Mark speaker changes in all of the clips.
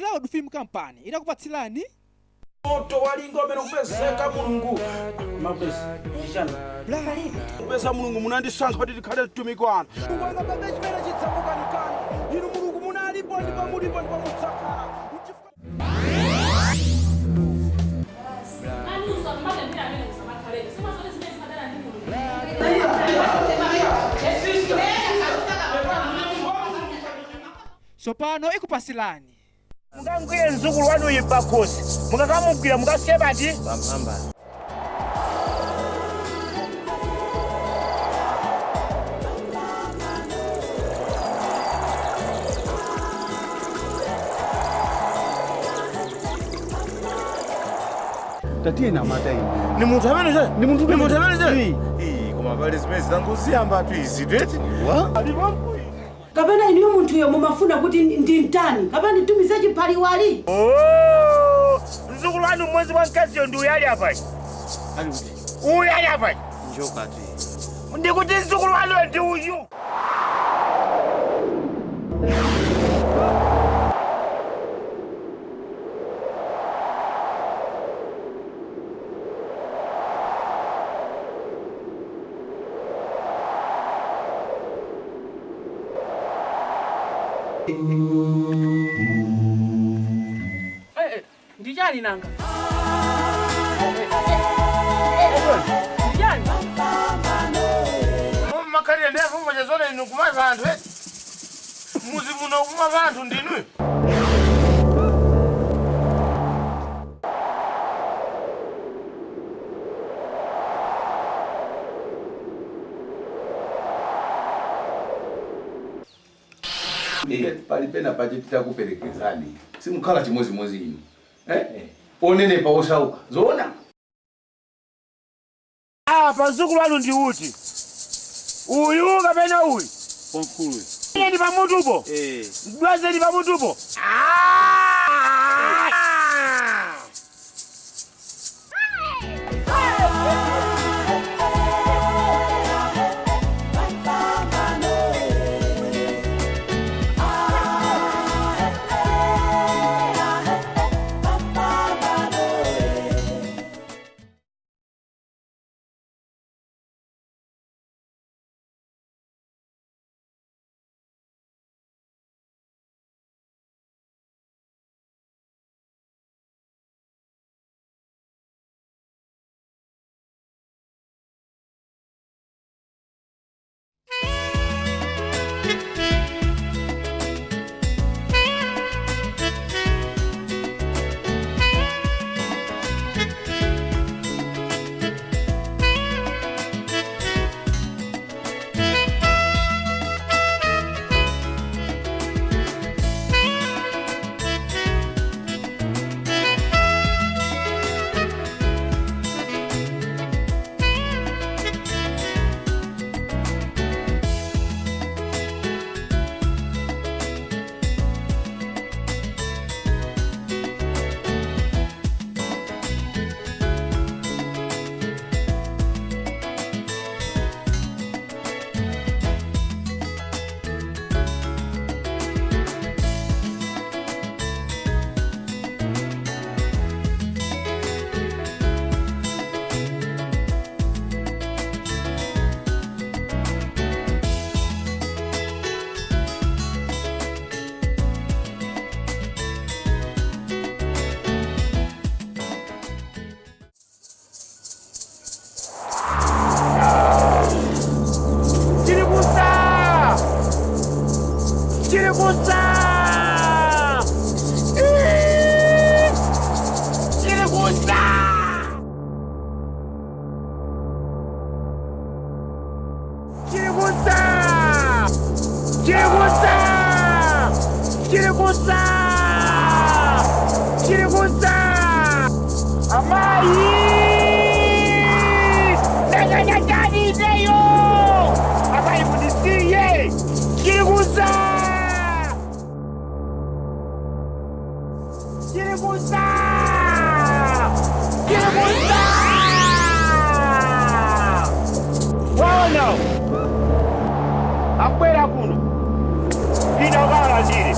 Speaker 1: Loud Film Company inakupatsilani
Speaker 2: moto walingo amene upezeka mulungu mapesi ndichana upeza mulungu munandisankha kuti ndikhale mtumiki wanu ukanga pamene chimene chitsamukanikani inu mulungu munalipo ndipo mulipo ndipo mudzakhala
Speaker 1: Sopano ikupasilani
Speaker 3: mukangwire mzukulu wanu yipakosi mukakamugwira mukasiye bati pamphamba
Speaker 4: tatiye na mata ini
Speaker 3: ni muntu amene
Speaker 4: ni muntu
Speaker 3: amene koma pali zimene zangosiyamba tu izi tweti wa alipo
Speaker 5: kapena iniyo muntu yo mumafuna kuti ndi mtani kapena nditumize chipaliwali
Speaker 3: mzukulu wanu mwezi wa mkaziyo ndi uyali apa uyali apa
Speaker 4: njokati
Speaker 3: ndikuti mzukulu wanu ndi uyu
Speaker 5: Ndijani nanga
Speaker 3: makalire ndefu mmoja inu kuma vantu muzi muno kuma vantu ndinu
Speaker 4: palipena pachitira kuperekezani simukhala chimozimozi inu onene paosauka zoona
Speaker 3: pazukulu wanu ndi uti uyu kapena uyu
Speaker 4: pomkulu
Speaker 3: ndi pamutupo ndwaze ndi pamutupo Akwera kuno ina kala ndire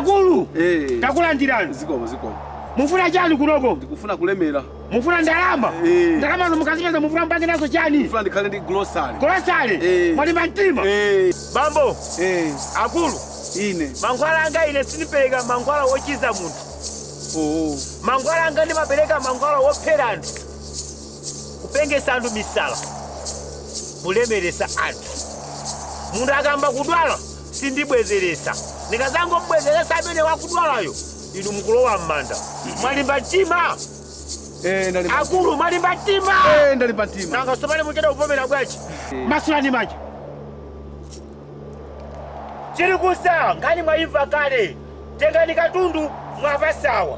Speaker 3: Akulu.
Speaker 2: Takulandirani.
Speaker 3: Zikomo.
Speaker 2: Mufuna chani kunoko?
Speaker 3: Ndikufuna kulemera.
Speaker 2: Mufuna ndalama? Ndalama mukazipeza mufuna mpange nazo chani?
Speaker 3: Ndikufuna ndikhale ndi grocery.
Speaker 2: Grocery? Mwalimba mtima? Bambo. Akulu.
Speaker 3: Ine.
Speaker 2: Mankhwala anga ine sinipereka mankhwala wochiza munthu. Mankhwala anga ndimapereka mankhwala wophera anthu. Kupengesa anthu misala. Kulemeresa anthu. Munthu akamba kudwala sindibwezeresa. Ndikazangomubwezeresa amene wakudwalayo inu mukulowa m'manda. Mwalimba mtima?
Speaker 3: Ndalimba.
Speaker 2: Akulu mwalimba mtima?
Speaker 3: Ndalimba mtima.
Speaker 2: Nanga sopale mucheda kupomera bwachi. Masulani maji. Chiri kusa ngani mwaimva kale. Tengani katundu mwapa sawa.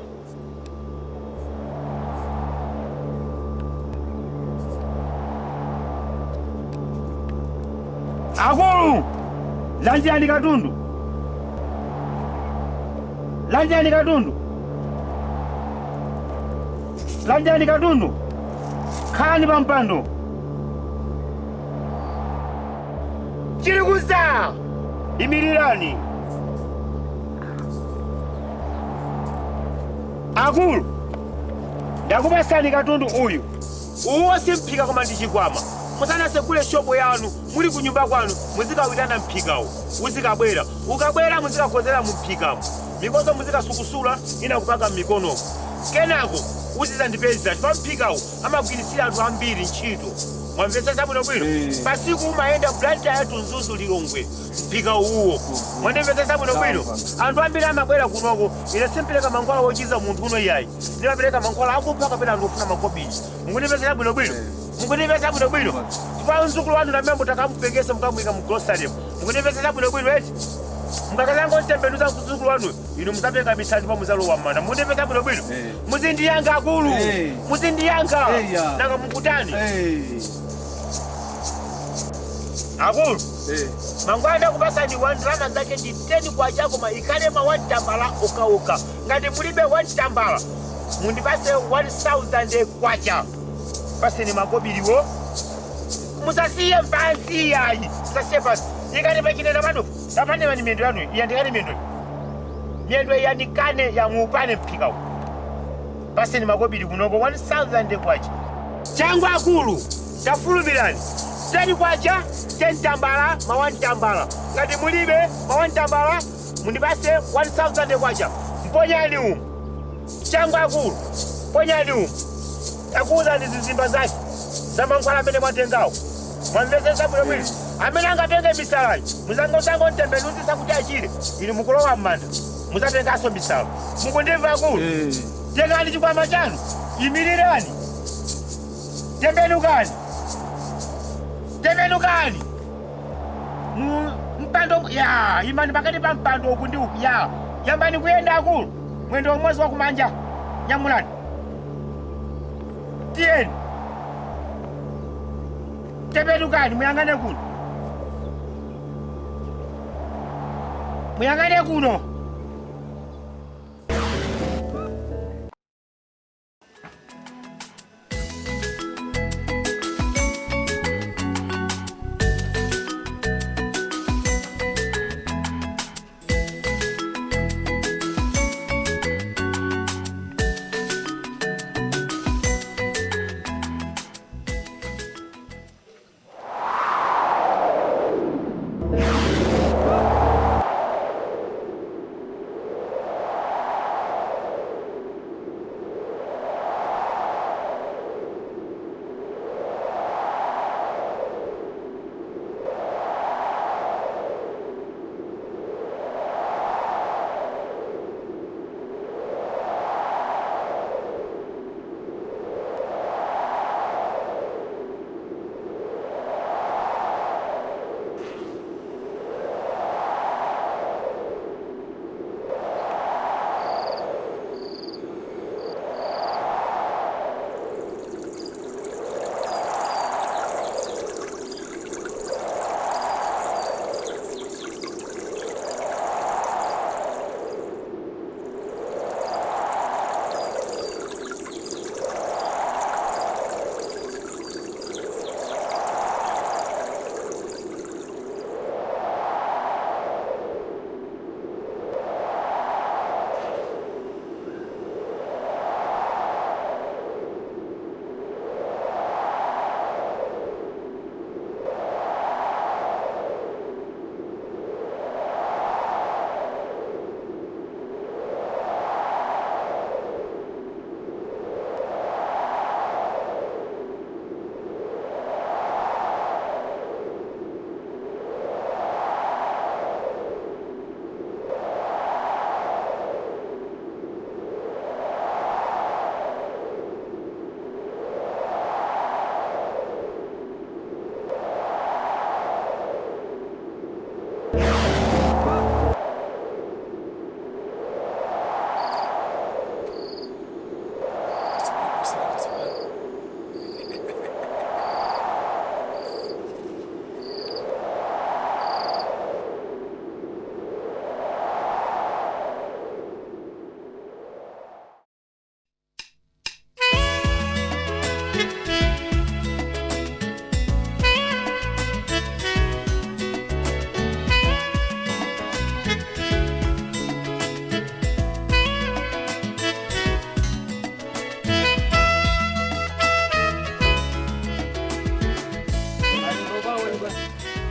Speaker 2: Akulu! Landiani katundu. Landiani katundu. Landiani katundu. Khani pampando. Chiri kusa! Imirirani. Akulu! Ndakupasani katundu uyu. Uwo simphika koma ndichikwama. Musanase kule shopo yanu, muli kunyumba kwanu, muzikawitana mphikawo. Uzikabwera. Ukabwera muzikakhozera mu mphikamo. Mikozo muzikasukusula ina kupanga mikonomo. Kenako uzizandipeza chifukwa mphikawo amagwirisira anthu ambiri ntchito. Mwamvetsa bwinobwino. Pasiku umayenda blanta yathu Nzuzu Lilongwe. Mphikawo uwo. Mwandimvetsa bwinobwino. Anthu ambiri amabwera kunoko. Ine simpereka mankhwala wochiza munthu uno iyayi. Ndimapereka mankhwala akupha kapena anthu ofuna makobiri. Mukundimvetsa bwinobwino. Mukundimvetsa bwinobwino. Chifukwa mzukulu wanu na membo takamupengesa mukamuyika mu grocery. Mukundimvetsa bwinobwino eti. Mukakazanga ntembenuza mzukulu wanu inu musapenga misandi pa muzalowa m'manda. Mukundimvetsa bwinobwino. Muzindiyanga akulu. Muzindiyanga. Nanga mukutani. Akulu. Mangwanda kupasani wandrama ngati ndi 10 kwa chako maikalema wantambala oka. Ngati mulibe wantambala mundipase 1000 kwacha. Paseni makobiriwo. Musasiye mpansi yayi. Musasiye pasi. Ikani pachinena pano. Tapane mani mendo yanu. Iyandikani mendo. Mendo iyandikane ya muupane mpikawo. Paseni makobiri kunoko 1000 kwacha. Changu akulu. Tafulumirani. 10 kwacha, 10 tambala, mawantambala. Ngati mulibe, mawantambala, mundipase 1000 kwacha. Mponyani umu. Changu akulu. Mponyani umu. Takuza ndi zizimba zake. Zamankhwala amene mwatengawo. Mwamvetsa bwinobwino. Amene angatenge misalayi. Muzango ntembenuzisa kuti achire. Inu mukulowa m'manda. Muzatenganso misala. Mukundimva akulu? Tengani chikwama chanu. Imirirani. Tembenukani. Tembenukani. Mpando ya imani pakati pa mpando uku ndi uku ya. Yambani kuyenda akulu. Mwendo umodzi wa kumanja. Nyamulani. Tieni. Tembenukani muyangane kuno. Muyangane kuno.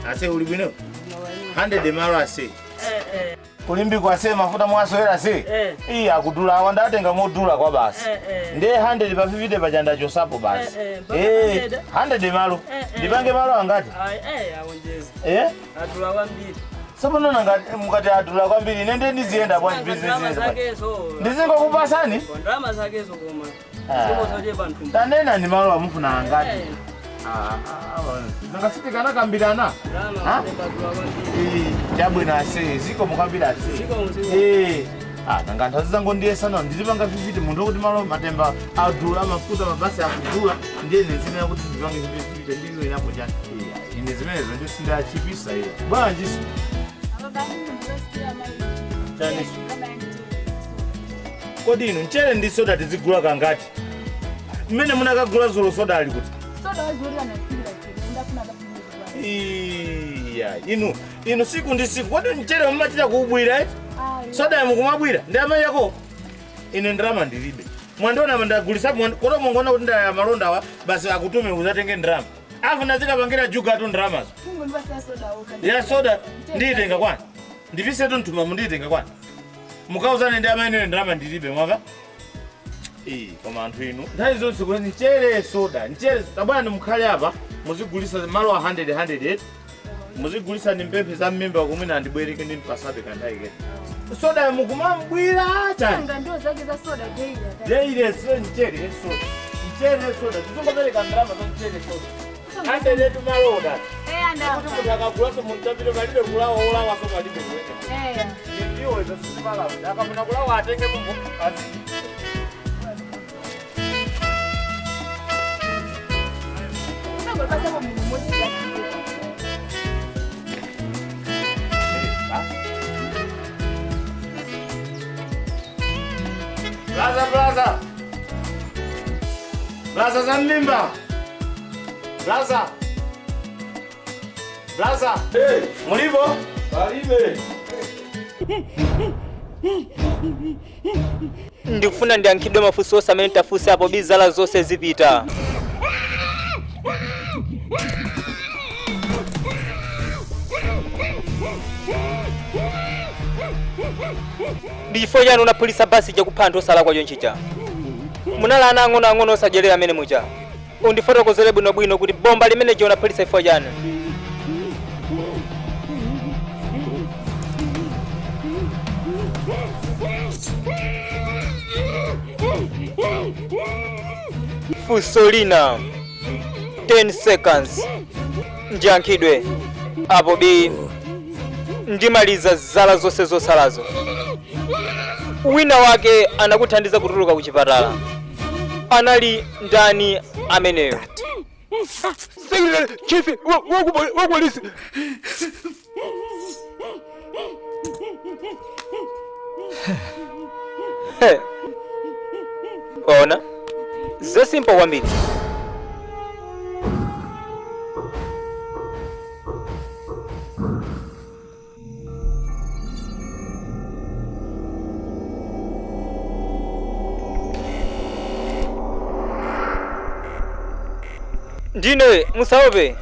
Speaker 3: Ase uli bwino. 100 malo ase. Kulimbi kwa se mafuta mwasoera se. Iya akudula awanda atenga modula kwa basi. Nde 100 pa 50 pa chanda chosapo basi. 100 malo. Ndipange malo angati?
Speaker 6: Awonjeza. Adula kwambiri.
Speaker 3: Sapo nona ngati mukati adula kwambiri nende ndizienda kwa business. Ndizingo kupasani?
Speaker 6: Kondrama zake zo koma. Simo zoje bantu.
Speaker 3: Tanena ni malo amufuna angati? Nangasitika kana kambirana.
Speaker 6: Drama adula kwambiri.
Speaker 3: Jabwe na se ziko mukambira se.
Speaker 6: Ziko
Speaker 3: nanga zangu ndiye sana ndizipanga viviti mundu kuti malo matemba adula mafuta mabasi akudula ndiye nezina kuti ndipange viviti ndilo inapo jana. Ine zimene zonje sinda chipisa hiyo. Bwana jisu. Kodi ino nchere ndi soda tizigula kangati? Mmene munakagula zolo soda ali kuti?
Speaker 7: Soda wazulira na kila kitu. Ndafuna
Speaker 3: Iya, inu siku ndi siku. Kodi nchere mmachita kuubwira eti? Soda mukumabwira ndi amayi yako. Ine ndrama ndilibe. Mwandona mandagulisa kono mungona kuti ndaya malonda wa basi akutume uzatenge ndrama. Afu nazika pangira juga tu ndrama zo.
Speaker 7: Fungu ndibasa soda oka.
Speaker 3: Ya soda nditenga kwani? Ndipise tu ntuma munditenga kwani? Mukauzane ndi amayi ndrama ndilibe mwaka? Koma anthu inu. Nthawi zonse kweni nchere soda. Nchere tabwana mukhale apa muzigulisa malo 100 muzigulisa ni mpemphe za mmembe wakumwina andibwereke ndi mpasabe kandaike. Soda mukumambwira chani?
Speaker 7: Ngando zake za soda daily.
Speaker 3: Daily nchere soda. Nchere soda. Tuzongopeleka ndrama za nchere soda. Ande letu maloda.
Speaker 7: Anda.
Speaker 3: Kuti munthu akagulaso muntapile palibe kulawa olawa so palibe kuweka. Ndiwo izo sizimalawa. Akamuna kulawa atenge mumbo asi.
Speaker 7: Ngolipasa kwa mungu mosi ya
Speaker 3: Blaza za mimba. Blaza. Mulipo?
Speaker 2: Karibe.
Speaker 6: Ndikufuna ndiyankhidwe mafunso onse amene tafunsa apo bizala zonse zipita. Ndifo chanu unaphulisa basi chakupha anthu osala kwa chonchicha. Munalana ang'ono osajelera amene mucha. Undifotokozere bwinobwino kuti bomba limene je unaphulisa ifo chanu. Fusolina 10 seconds. Ndiyankhidwe apo bi ndimaliza zala zonse zosalazo. Wina wake anakuthandiza kutuluka ku chipatala. Anali ndani ameneyo?
Speaker 1: Chief, wakupolisi.
Speaker 6: Ona zesimpo kwambiri. Ndine musaope.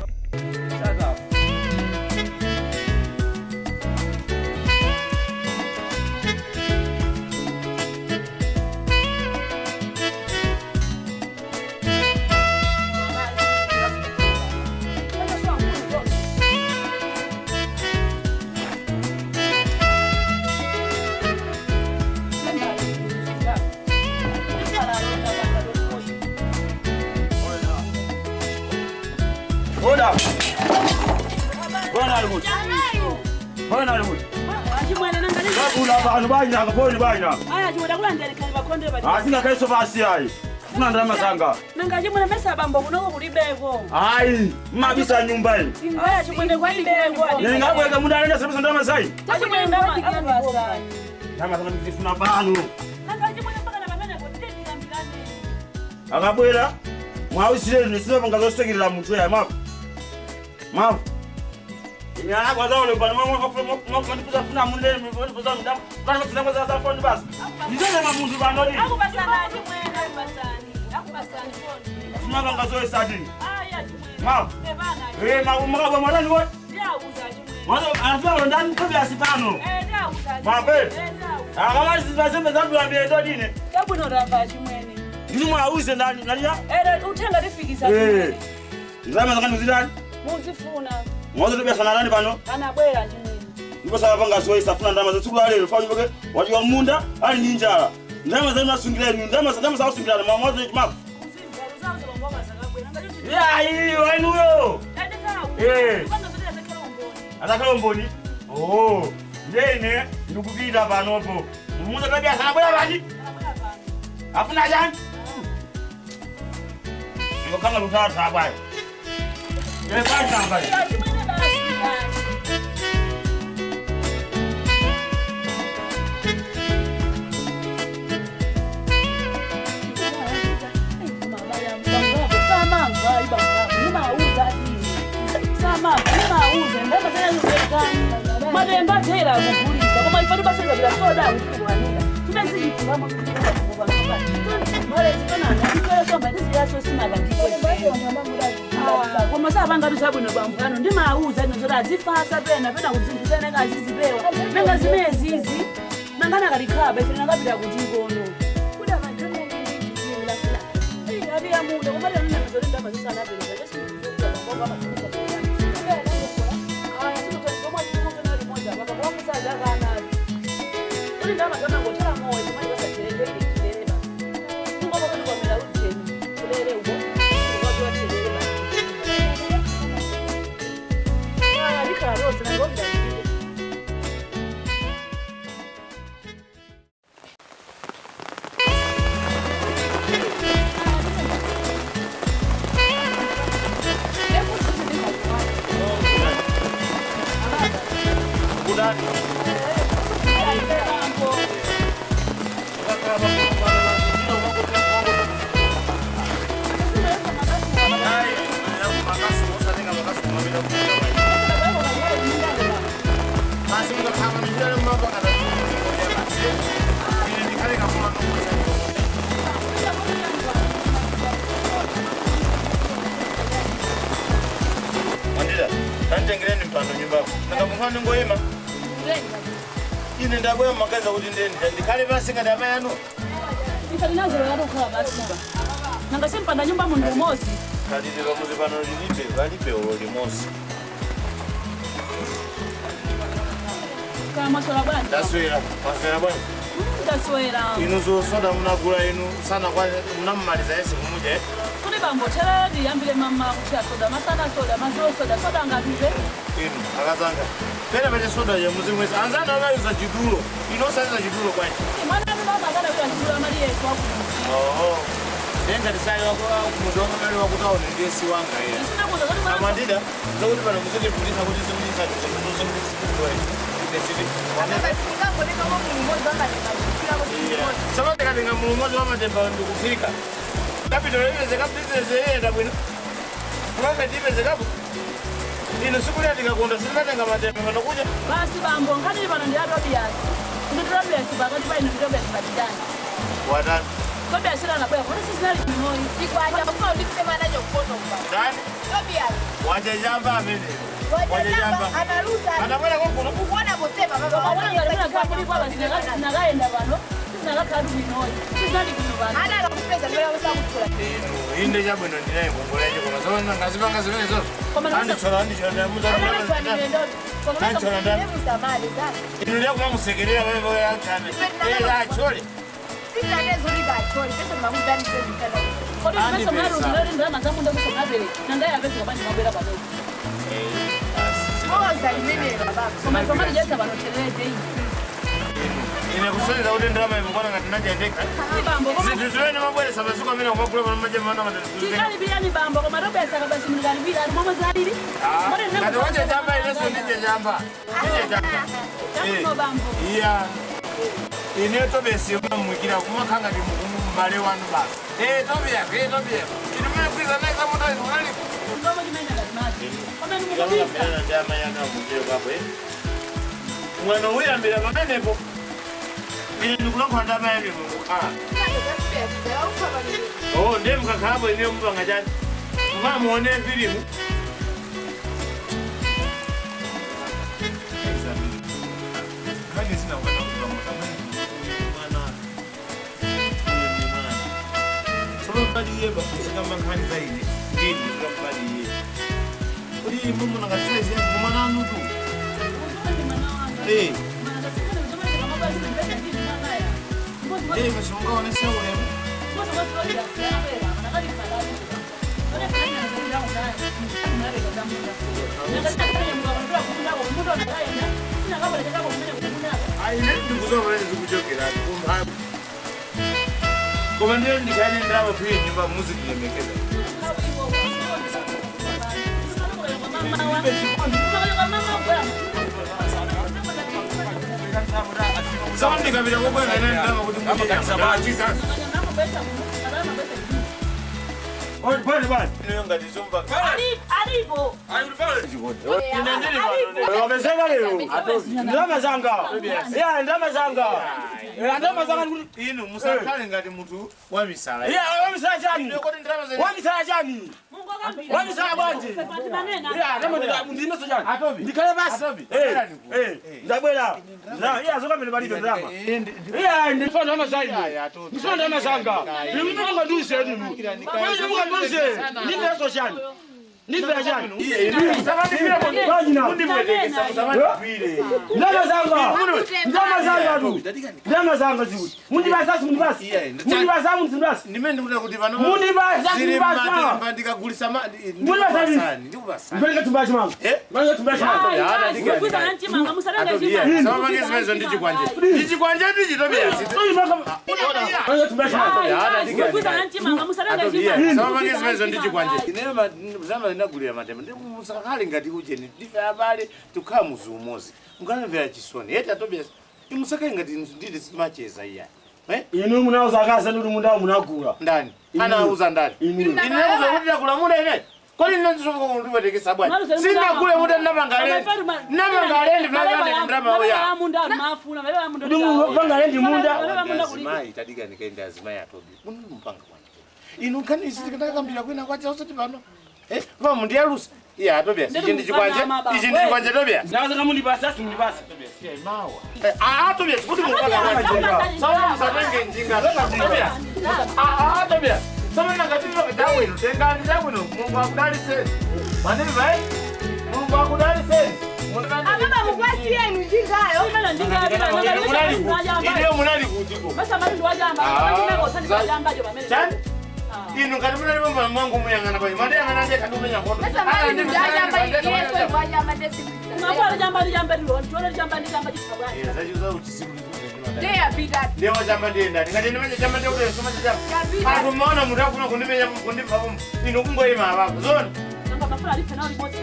Speaker 2: Abantu banyaka boni banyaka.
Speaker 5: Aya chimwe kulandira kali bakonde bati.
Speaker 2: Asina kaiso basi ayi. Kuna ndrama sanga.
Speaker 5: Nanga chimwe mesa bambo kunoko kulibeko.
Speaker 2: Ayi, mabisa nyumba hii.
Speaker 5: Aya chimwe kwalibeko.
Speaker 2: Ningabweka mundu anenda sebisa ndrama sai.
Speaker 5: Chimwe ndama abasani.
Speaker 2: Ndrama sana mzifuna pano.
Speaker 5: Nanga chimwe mpaka na pamene kuti ndikambirane.
Speaker 2: Akabwera mwawisire nisino pangazosekirira muntu ya mafu. Mafu. Inyana kwaza ole bana mwakufuza funa munde mwakufuza mdamu. Bana mwakufuza kwaza za phone basi. Nizole mamundu banodi.
Speaker 5: Akubasana chimwe akubasani. Akubasani phone.
Speaker 2: Sima bangazoe sadini.
Speaker 5: Aya chimwe.
Speaker 2: Mafu.
Speaker 5: Bebana.
Speaker 2: Mafu mwaka mwadani wote.
Speaker 5: Ndia
Speaker 3: Mwanzo anafika ndani Tobias pano. Mabe. Kama sisi zakuambia ndo dine.
Speaker 5: Kabu no ramba chimwene.
Speaker 3: Ndini mwauze ndani nalia?
Speaker 5: Utenga tifikisa.
Speaker 3: Ndama zakani zidani?
Speaker 5: Muzifuna.
Speaker 3: Mwanzo Tobias nani pano?
Speaker 5: Anabwera chimwene.
Speaker 3: Ndipo sala panga soyi safuna ndama zitsukulu lero fanya boke wajua munda ali ninjala. Ndama za masungila ni ndama za usungila na mwanzo ikimafu. Ya hiyo ainuyo. Atakalo mboni. Oh, yene ndikupita panopo. Mumuza Tobias anabwera baji? Afuna jani? Ngo kama lutata bwana. Yeye pata mbali.
Speaker 5: Mademba tera kukulisa koma ifani basanga bila soda ukikuanira tumezidi kungama mara zikona na somba ndisiyaso simala koma sabanga tusabwino bambano ndi mauza nzora zifasa pena kuzindizana ngazizipewa nanga zimezizi nangana kalikaba ifana ngapita kuti ngono kuda madrama ngezi la fula abi ya muda koma ndio nzori ndama zisana pele basi nzori bamba matuza
Speaker 3: Ntengereni mpando nyumba. Nakamuhana ngoyema. Ine ndabwe makaza kuti ndikale basi ngadama yanu.
Speaker 5: Ndikhalinazo yakukhala basi baba. Nanga simpanda nyumba mundu umozi.
Speaker 3: Kalile bamuzi pano libe olimosi.
Speaker 5: Kama swala bwana.
Speaker 3: Daswera bwana.
Speaker 5: Daswera.
Speaker 3: Inu zo soda munagula inu sana kwa mnamaliza yese kumuje.
Speaker 5: Kuri bambo chala ndiyambile mama kucha soda masana soda mazo soda ngapize.
Speaker 3: Inu akazanga. Pena baje soda ya muzimwezi anzana anayuza jidulo. Inosanza jidulo kwani.
Speaker 5: Mwana mama kana bila jidulo mali yesu wako.
Speaker 3: Oh. Denga disai wako kumudonga mali wako tawo ndesi wanga ila.
Speaker 5: Sina kuza kuti mama.
Speaker 3: Amandida ndokuti bana muzike kulisa kuti simulisa kuti Sama tekatenga mulumozi wamatemba ndikufika. Kapito leweze kabusiness yenda bwino. Profit ipeze kabu. Ino sikulia tikakonda sinatenga matemba panokuja.
Speaker 5: Basi bambo ngani bana ndi Tobias. Ndi Tobias bakati baino Tobias badani.
Speaker 3: Wadani.
Speaker 5: Tobias ana baya kwa sisi nali kinoi.
Speaker 7: Ikwaje kwa ndisema naje kukono mba.
Speaker 3: Dani?
Speaker 7: Tobias.
Speaker 3: Waje jamba amene.
Speaker 7: Waje jamba analuza.
Speaker 3: Anabwera kokuno.
Speaker 7: Kuona mosema baba.
Speaker 5: Wana ngalibona kwa kuli kwa basi nagaenda bano. Sisi nagakadu kinoi. Sisi nali kino bano.
Speaker 7: Ana nakupeza ndio wasa kuchula.
Speaker 3: Inde jabwino ndinaye ngongolaje koma zona ngazipanga zimene zote. Andi chola muza.
Speaker 7: Ana chola ndani. Hebu samali zake.
Speaker 3: Inu leo kwa musekerera wewe ya chane. Chole.
Speaker 7: Sina nezo riba chole. Pesa mamuda ni sasa nikana.
Speaker 5: Kodi pesa maro ndari ndama zamu ndo kusoma bele. Nanda ya pesa kabani mabera bado.
Speaker 7: Moza imene baba.
Speaker 5: Koma jesa bano chelete.
Speaker 3: Ine kusonza kuti ndama imukona ngati najendeka.
Speaker 5: Bambo koma
Speaker 3: Zituzweni mabwere sabasuka mina kumakula pana maje mana matatu.
Speaker 5: tikali biyani bambo koma Tobias kabasi mlikali bila mama zalili.
Speaker 3: Ngati waje jamba ile so nije jamba. Nije jamba.
Speaker 5: Kama bambo.
Speaker 3: Iya. Ine Tobias yomwikira kumakanga ndi mbale wanu basi. Tobias. Ine mwe kwiza naye kama ndo unali.
Speaker 5: Ngoma kimenya ngati maji. Koma ni
Speaker 3: Yanga
Speaker 5: mukabisa.
Speaker 3: pena ndama yanga mujeo kapo Mwana uyambira pamenepo. Ine ndikulonga ndama yake Mungu. Oh, ndiye mkakabo ine mpanga jani. Muone filimu. nkhani za ine ndini ndikambali uri mumu nakasize kumana anutu mesonga onese ulemu aine ndikuzoona zikuchokera koma ndiyo ndikaendera vapiwe nyumba music lemekeza sama ndikapita kokwena inandama kuti ino ngati zomba
Speaker 5: alipo
Speaker 2: wamesema leo ndama zanga ya ndama zanga
Speaker 3: inu musakhale ngati munthu wamisala
Speaker 2: ya wamisala chani wamisala chani wamisala bwanji ya ndama ndimeso chani ndikale basi ndabwera ya zoka mele balibe ndama ya ndifana ndama zanga ndifana ndama zanga ndimutaka nduse ndimutaka ndimeso chani ndivya chani ndama zanga ziuti mundibasa
Speaker 3: ndimene ndikuda kuti pano ndikagulisa
Speaker 2: ndipeleka tumbachi manga
Speaker 3: samapangezi ndichikwanje ndichitobiyasi samapangezi ndichikwanje zama ndinagulira matema ndimusakale ngati ujeni ndife abale tukhala muzi umozi mukanamvera chisoni yeti atobiyasi imusakale ngati ndili simacheza iya
Speaker 2: inu munauza akaza ndi mundawo munagula
Speaker 3: ndani anauza ndani inauza kuti ndakulamula ine kodi ndinazondiwetekesa bwanji sindagule muda namangalendi
Speaker 2: namangalendi munda
Speaker 3: azimayi tadika ndikaenda azimayi atobi mpanga inu nkhani isi tikandakambira kwina kwacha usati pano vamu ndiyalusa iya Tobias ichi ndichikwanje Tobias
Speaker 2: ndaza mundibasa simundibasa
Speaker 3: Tobias kuti mukaka sawa musatenge njinga Tobias Tobias sawa nakatiro kitawe tenga ndawino Mungu akudalise maneni vai Mungu akudalise
Speaker 7: Ababa mukwasi yenu njingayo
Speaker 3: Ndiyo munali kutiko
Speaker 5: Masa mali ndwajamba ndimeko sandi kwajamba jo bamele
Speaker 3: inu kati munali bamba mwangu muyangana pai made yangana nje kati umenya ngono
Speaker 7: Masa mali ndwajamba yeso kwajamba ndesi
Speaker 5: Ngapala jamba ndilo ntole jamba chikabwani
Speaker 3: zajuza uchisiku
Speaker 7: Deya bida
Speaker 3: Leo jamba ndienda ngati ndimenye jamba ndiye kuti soma jamba Atu mona mutafuna kundimenya kundipa bomu inu kungoyima abapo zona
Speaker 5: Ngamba mafuna ali penali moti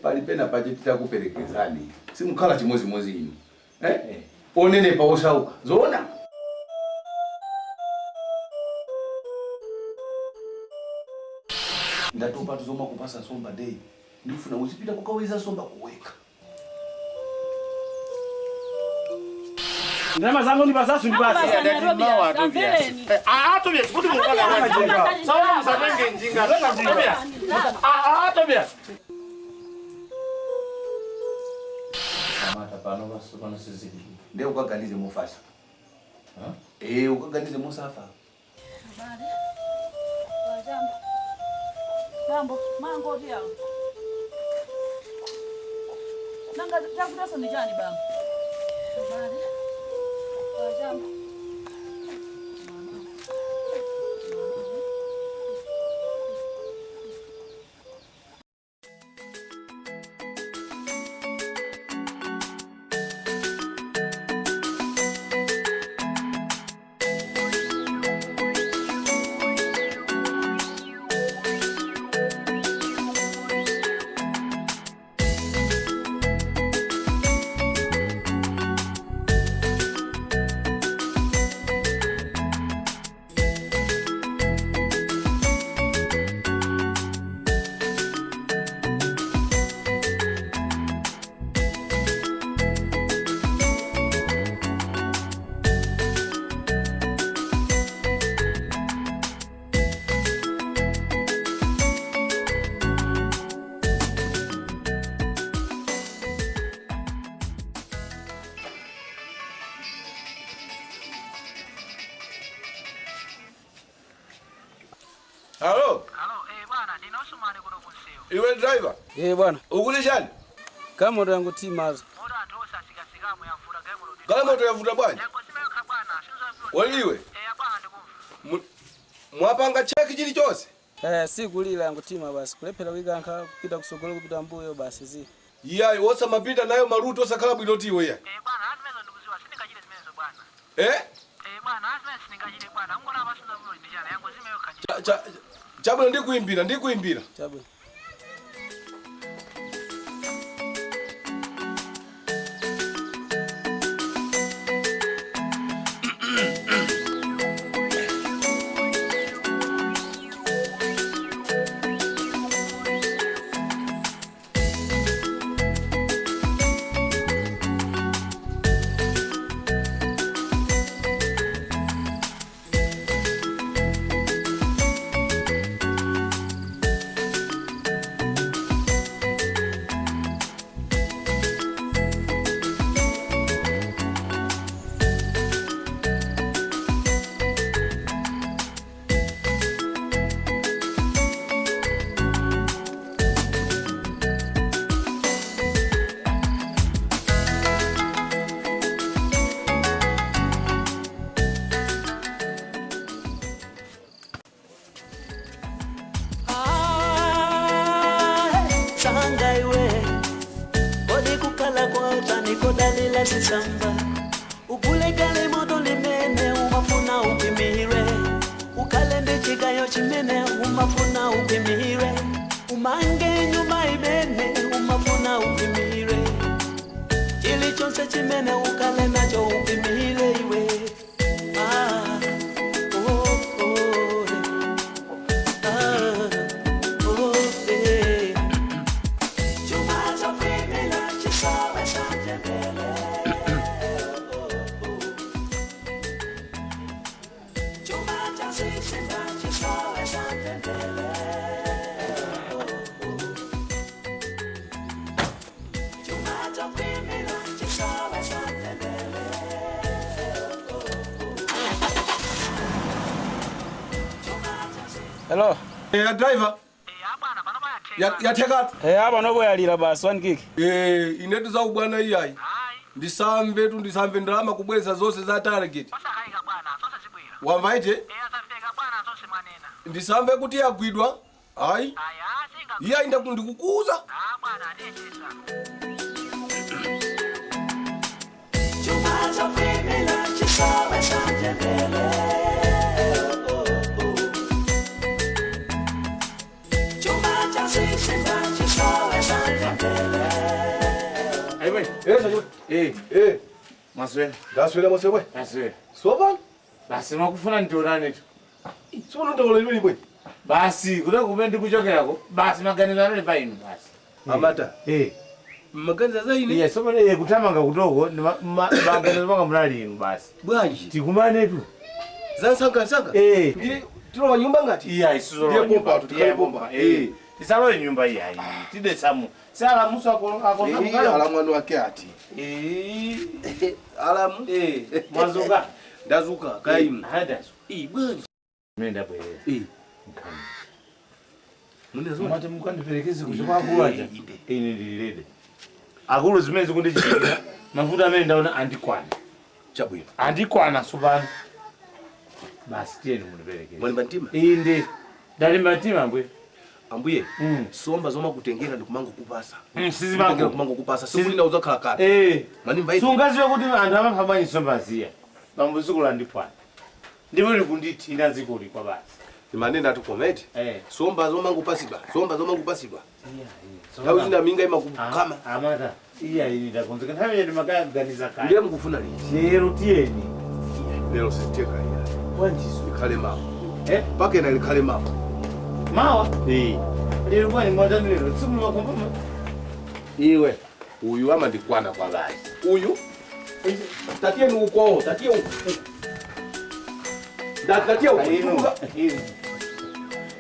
Speaker 4: palipena pachitira kuperekezani simukhala chimozimozi inu onene pausauka zona ndatopa tuzoma kupasa somba dei ndifuna uzipita kukaweza somba kuweka
Speaker 2: ndama zangu ndibasa sundibasa
Speaker 3: Tobias kuti mukaka sawa musatenge njinga Tobias
Speaker 4: pano pano sizidi ndio ukaganize mufasa ukaganize musafa
Speaker 5: Wajamba Mambo mango dia Nanga takuta sondi jani bamba Wajamba
Speaker 2: Halo?
Speaker 8: Bwana, ndina Usumani kuno kunsewu.
Speaker 2: Iwe driver? Bwana.
Speaker 8: Ukulishani?
Speaker 2: Kama moto yangu timazo.
Speaker 8: Moto atosa sikasikamu yafuta gaimo.
Speaker 2: Kama moto yavuta bwana?
Speaker 8: Yango simeka bwana, sinzo
Speaker 2: Waliwe?
Speaker 8: Bwana ndikumva.
Speaker 2: Mwapanga cheki chili chose?
Speaker 9: Si kulila yangu tima basi. Kulephera wiganka kupita kusogolo kupita mbuyo basi zi.
Speaker 2: Yayi wosa mapita nayo maruto osakhala bwino tiwe ya.
Speaker 8: Bwana, azimezo ndikuziwa sindikachire zimezo bwana. Bwana, azimezo sindikachire bwana. Ngona abasinza kuno ndijana yango zimeyo kanyira.
Speaker 2: Chabwe ndikuimbira.
Speaker 9: Chabwe.
Speaker 10: Samba ukulegale moto limene umafuna upimire ukalende chigayo chimene umafuna upimire umange nyumba imene umafuna upimire chili chonse chimene ukale nacho upimire iwe
Speaker 9: Hello.
Speaker 2: Driver.
Speaker 8: Bwana, pano baya
Speaker 2: Ya teka.
Speaker 9: Hapa nobo yalira basi one gig.
Speaker 2: Inetu za ubwana iyayi. Ndisamve ndrama kubweza zose za target.
Speaker 8: Pasa kaika bwana, zonse zibwira.
Speaker 2: Wamvaite?
Speaker 8: Azafika bwana zonse manena.
Speaker 2: Ndisamve kuti yagwidwa. Hayi.
Speaker 8: Singa.
Speaker 2: Iya inda ndikukuza.
Speaker 8: Bwana, ndiyechesa.
Speaker 10: Chuma cha kwimila chisawe sanjembele.
Speaker 3: Maswele.
Speaker 2: Daswele mosebwe.
Speaker 3: Maswele.
Speaker 2: Soba?
Speaker 3: Basi makufuna ndionane tu.
Speaker 2: Sono ndola lini bwe?
Speaker 3: Basi kuda kubendi kuchokerako. Basi maganira nale paino basi.
Speaker 2: Amata. Maganza zaini?
Speaker 3: Yes, soba kutamanga kutoko maganira panga mnali inu basi.
Speaker 2: Bwanji.
Speaker 3: Tikumane tu.
Speaker 2: Zansanga. Ndi tiro wa nyumba ngati?
Speaker 3: Iya isuzo.
Speaker 2: Ndiye bomba tukale bomba.
Speaker 3: Tisalo nyumba iya. Tide samu. Sala muso akona.
Speaker 2: Alamu anu wake ati. Alamu.
Speaker 3: Mwazuka.
Speaker 2: Ndazuka kaimu.
Speaker 3: Hadasu.
Speaker 2: Bwanji.
Speaker 3: Menda bwele. Mkani.
Speaker 2: Mwende zuwa.
Speaker 3: Mwate mkani pelekezi kuchoka kuwaja. Ini ndililede. Akulu zimezi kundi chikira. Mafuta menda una andikwana.
Speaker 2: Chabwino.
Speaker 3: Andikwana subanu. Basi tieni munipelekezi.
Speaker 2: Mwani bantima?
Speaker 3: Inde. Dali bantima mbwe.
Speaker 2: Ambuye, somba zoma kutengera ndikumango kupasa.
Speaker 3: Sizi bango
Speaker 2: kumango kupasa. Sikuli na uza kalakata. Mani mbaiti.
Speaker 3: Sungazi yokuti anthu amaphamanyi somba ziya. Bambo zikula ndipwana. Ndipo likunditi inazikuli kwa basi.
Speaker 2: Imanenda tukomete. Somba zoma ngupasiba. Somba zoma ngupasiba. Tawu zina minga ima kukama.
Speaker 3: Amata. Iya ini ndakonzeka. Nthawi ndi makaya kuganiza kaya.
Speaker 2: Ndiye mukufuna lini?
Speaker 3: Lero tieni.
Speaker 2: Lero siteka iya.
Speaker 3: Wanjisu.
Speaker 2: Ikhale mawa. Pake na likhale mawa.
Speaker 3: Mawa? Lero kwani mwadani lero. Simu makomboma.
Speaker 2: Iwe. Uyu ama ndikwana kwa basi. Uyu. Tatie ni uko. Tatie uko. Tatie uko.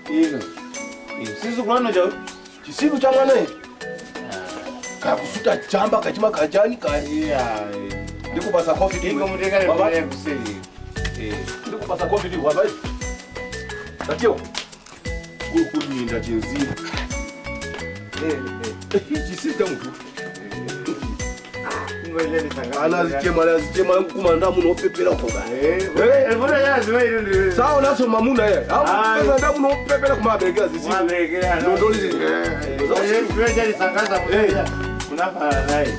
Speaker 3: Ino. Sizu kulano jao.
Speaker 2: Chisibu cha mwana hii. Kakusuta chamba kachima kajani kari. Ndikupasa coffee diwe.
Speaker 3: Ingo mudekale mbaya kuseli.
Speaker 2: Ndikupasa coffee diwe wabai. Tatie uko.
Speaker 4: kulinda chinzima. Chisita mtu. Anazichema kumanda muno pepera koga.
Speaker 3: Mbona lazima ile.
Speaker 4: Sawa naso mamuna yeye. Au nda muno pepera kumabega zisi.
Speaker 3: Mabega.
Speaker 4: Ndoli zisi.
Speaker 3: Wewe sangaza mmoja. Unafanya naye.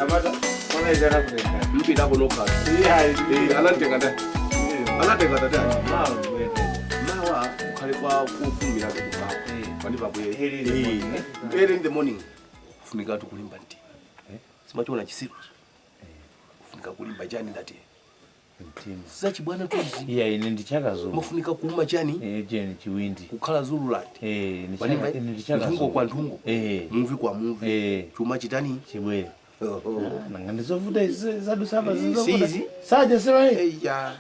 Speaker 3: Amata kona ijana kutenga.
Speaker 4: Mpita kunoka. Anatenga nda. Anatenga nda. Mawa khalifwa kufumira kukawa. Pani babwe early in the morning. Kufunika tu kulimba nti. Simachona chisiru. Kufunika kulimba jani ndati. Sachi bwana tu izi.
Speaker 3: Ine ndichaka zulu.
Speaker 4: Mufunika kuuma jani.
Speaker 3: Jeni chiwindi.
Speaker 4: Kukhala zulu lati. Ndichaka ntungo kwa ntungo. Movie kwa movie. Chuma chitani
Speaker 3: chibwere. Nanga ndizovuta zadu saba
Speaker 4: zizovuta. Sizi.
Speaker 3: Saje sema hii.
Speaker 4: Ya.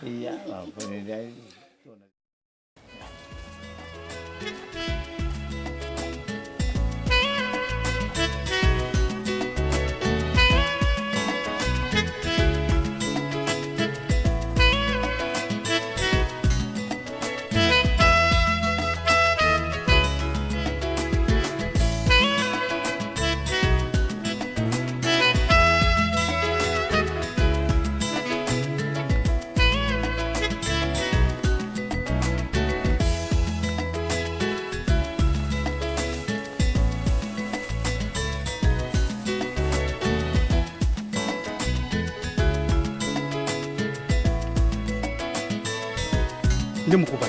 Speaker 3: Ndimukupa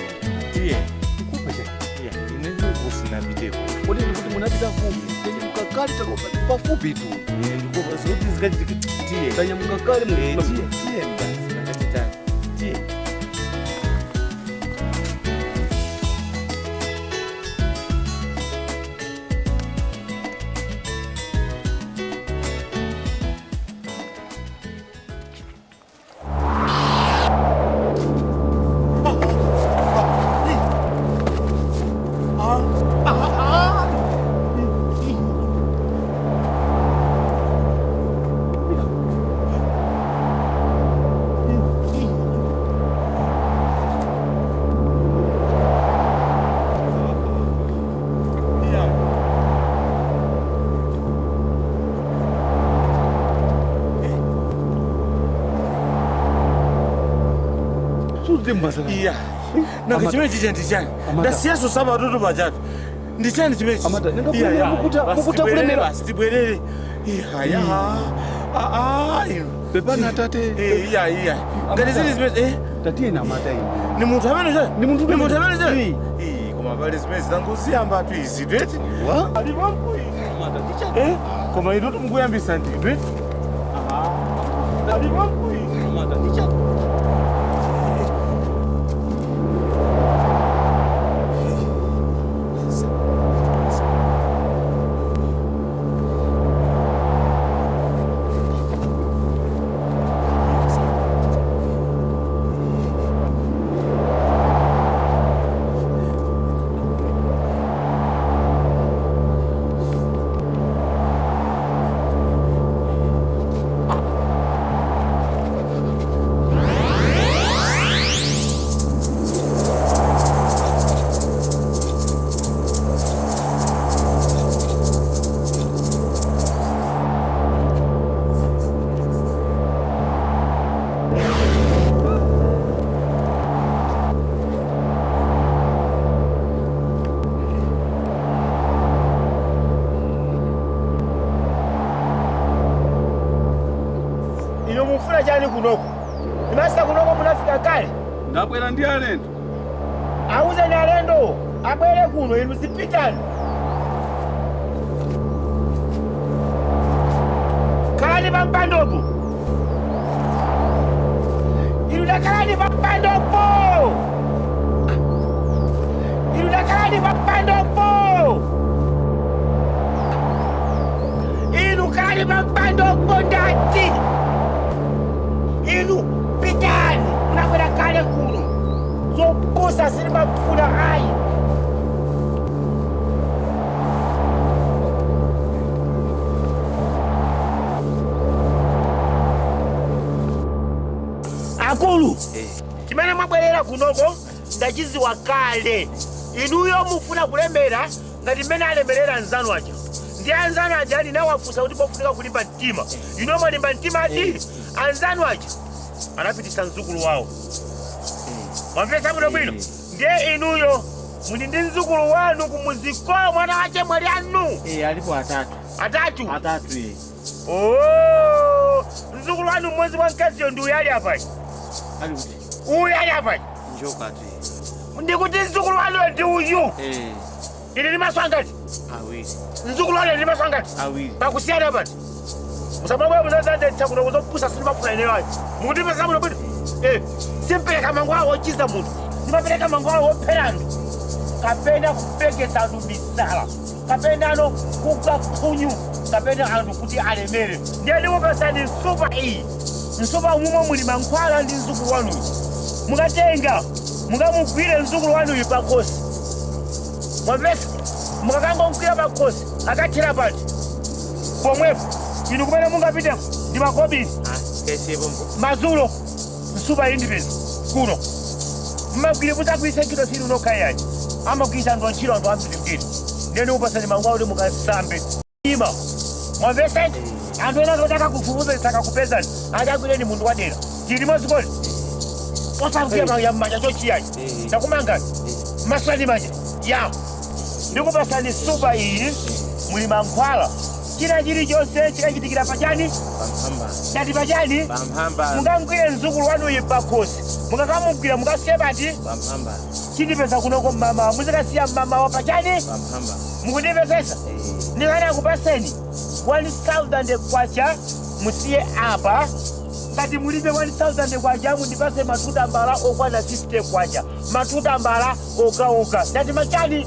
Speaker 3: tiye mukupa je inenze kusina biteko kodi ndikuti munapita fupi tenye mukakali takopa pafupi tu ndikupa zote zikaji tiye tanya mukakali mu tiye basi nakachita tiye Iya. Nanga chimechi chandichani. Ndasiyaso saba watoto bajatu. Ndichani chimechi. Iya. Mukuta kulemera basi tibwerere. Iya.
Speaker 4: Bebana tate.
Speaker 3: Iya. Ngati zili zimechi
Speaker 4: tatie na mata ini.
Speaker 3: Ni muntu amene je?
Speaker 4: Ni muntu
Speaker 3: amene je? Koma bali zimechi zangosiyamba tu izi tweti.
Speaker 4: Wa?
Speaker 3: Ali wangu iyi. Mata ticha. Koma idoto mukuyambisa ndi tweti. Ali wangu iyi. Mata ticha. Mufuna jani kunoko. Nimasa kunoko munafika kale.
Speaker 2: Ndabwera ndi alendo.
Speaker 3: Auze ni alendo. Abwere kuno inu zipitani. Kali bampandopo. Iluda kali bampandopo. Iluda kali bampandopo. Ilu kali bampandopo ndati. Inu pitani unakwenda kale kuno zopusa silima kufuna hai akulu chimene mwabwerera kunoko ndachiziwa kale inuyo mufuna kulemera ngati mmene alemerera anzanu aja ndi anzanu aja ali nawafunsa kuti pofunika kulimba mtima ino mwalimba mtima ati anzanu aja anapitisa mzukulu wawo mwamvesa bwino bwino ndiye inuyo muli ndi mzukulu wanu kumuziko mwana wache mwali anu
Speaker 6: alipo atatu
Speaker 3: mzukulu wanu mmodzi wa mkaziyo ndi uyali apai uyali apai
Speaker 6: njokati
Speaker 3: ndikuti mzukulu wanu ndi uyu ili ndi maso angati mzukulu wanu ndi maso angati pakusiyana pati musamabwe muzazandetsa kuno kuzopusa sinimafuna ineyo ayi mukundipesa bwino bwino simpereka mangu awo ochiza munthu ndimapereka mangu awo ophera anthu kapena kupekesa anthu misala kapena ano kugwa phunyu kapena anthu kuti alemere ndiye ndikupesani nsupa iyi nsupa mumwe muli mankhwala ndi mzukulu wanuyu mukatenga mukamugwire mzukulu wanuyu pakhosi mwamvesa mukakangomgwira pakhosi akathira pati pomwepo inu kumene mungapiteko ndi makobiri mazulo nsupa iyi ndipeza kuno mmagwire mudzagwiritse ntchito sili unokhayani amagwiritsa ndo ntchito anthu ambirimbiri ndiye ndikupasani mangu kuti mukasambe ima mwamveseni anthu ena kuti akakufufuza akakupezani adagwireni munthu wadera tilimo zikoli osagwira manja chochiyayi takumangani maswani manja yawo ndikupasani supa iyi muli mankhwala china chilichonse chikachitikira pachani chati pachani mungamugwire mzukulu wanuyu pakhosi mukakamugwira mukasiye pati chindipeza kunoko mmama muzikasiya mmama wa pachani mukundipezesa ndikana kupaseni 1000 kwacha musiye apa ngati mulibe 1000 kwacha mundipase matuta mbala okwana 50 kwacha matuta mbala ogaoga ndati machani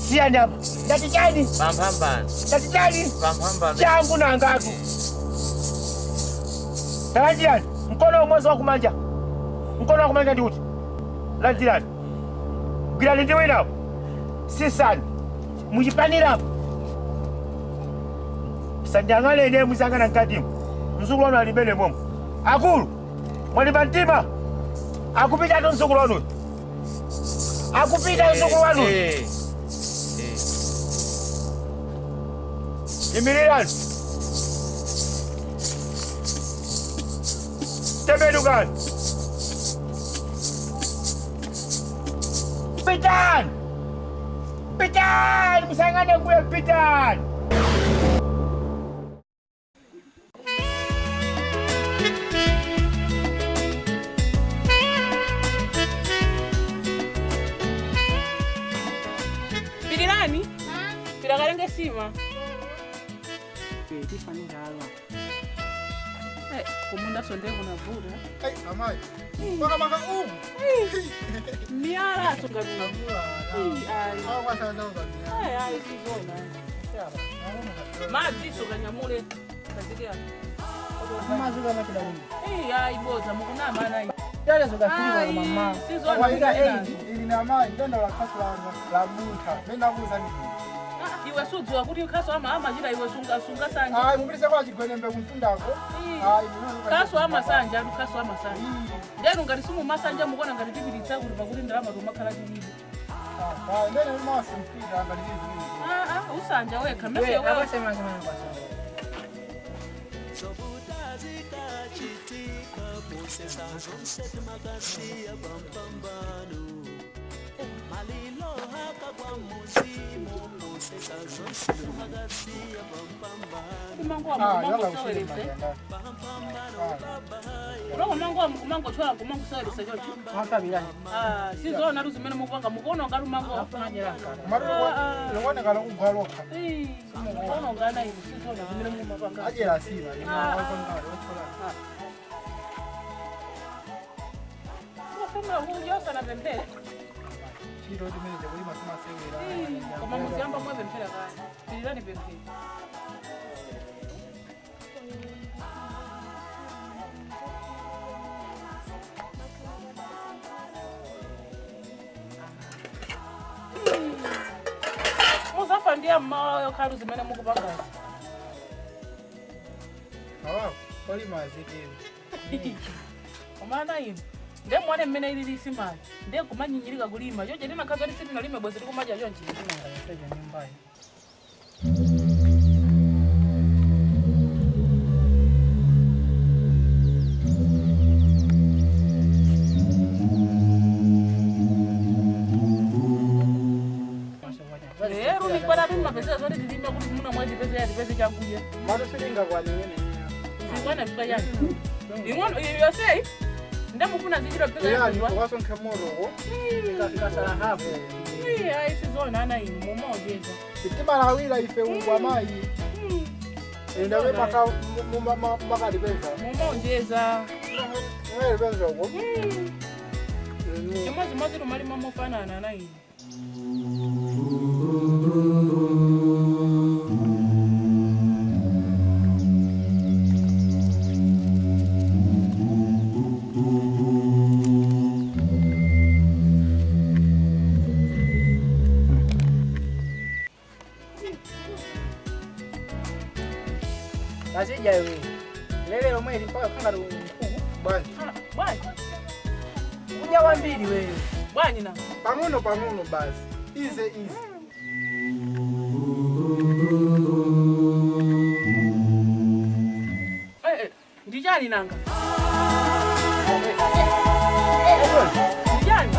Speaker 3: siyani apa ndati chani ndati chani changu nangatu talandirani mkono umodzi wakumanja ndi kuti landirani gwirani ndi winapo sisani muchipanirapo sanyang'ane ine muzangana mkatimo mzukulu wanu alimene momwe akulu mwalimba mtima akupita to mzukulu wanuyu akupita mzukulu wanuyu imirirani tembedukani pitani musangane mbuye pitani
Speaker 5: pirirani pirakarenge sima kumunda sonde kunavura
Speaker 9: amai baka baka
Speaker 5: miara songalunavura sizona madzi sokanyamule kazikea
Speaker 9: mazuka makidawuni
Speaker 5: iboza mukunamana
Speaker 9: yale zokafika mama
Speaker 5: sizona
Speaker 9: ili na amai ndenda la kasu la buta nenda kuza ni
Speaker 5: iwe sudziwa kuti kaso amachita iwe sunga sanja
Speaker 9: hayi mubirisa kwa chigwenembe kumfundako hayi
Speaker 5: kaso amasanja kaso amasanja ndenu ngati simu masanja mukona ngati tipiritsa kuti pakuti ndalama tomakhala tilibe
Speaker 9: ndene masimfika ngati zizi
Speaker 5: usanja wekha mese wewe
Speaker 9: akasema ngani kwa
Speaker 10: malilo haka kwa muzimu kusesa zonse magasia pampambano
Speaker 5: kumango wa sowerese Roho mango chwa kumango sowerese jochi
Speaker 9: akabira
Speaker 5: sizona ruzimene mukupanga mukono ngati mango afuna jeranga
Speaker 9: longone kala ugaloka
Speaker 5: mukono ngana izi sizona zimene mukupanga
Speaker 9: ajera sina ni wakongalo ochola
Speaker 5: Kama huyo sana pembele
Speaker 9: chiro dimeje kulima sima sewera
Speaker 5: kama muziyamba mwe pembele kaya pilirani pembele muzafa ndiye mmayo khalu zimene mukupanga
Speaker 9: kulima zikili
Speaker 5: Omana ino ndemone mmene ili simali ndiye kumanyinyirika kulima chonje ndinakhaza kuti sitinalime bwezi tikumadya chonje ndinangayateja nyumbayo. Lero ni kwa nini mapesa zote dilime kuti muna mwaji pesa ya pesa chakuja.
Speaker 9: Mato silinga kwa nini?
Speaker 5: Sikwana fika yake. Ingono you say ndamufuna zijira pesa
Speaker 9: yani waso nkamoro ikasala hapo
Speaker 5: ai sizona ana ini mumogeza
Speaker 9: itimalawira ife ungwa mai ndawe maka makalipeza
Speaker 5: mumogeza
Speaker 9: mwelipeza uko
Speaker 5: chimozi rumali mamofanana na ini
Speaker 9: Asija wewe. Lele omweli mpaka kanga mkuu bwana.
Speaker 5: Bwana.
Speaker 9: Uja wa mbili wewe.
Speaker 5: Bwana na.
Speaker 9: Pamuno basi. Easy.
Speaker 5: Ndijani nanga. Ndijani.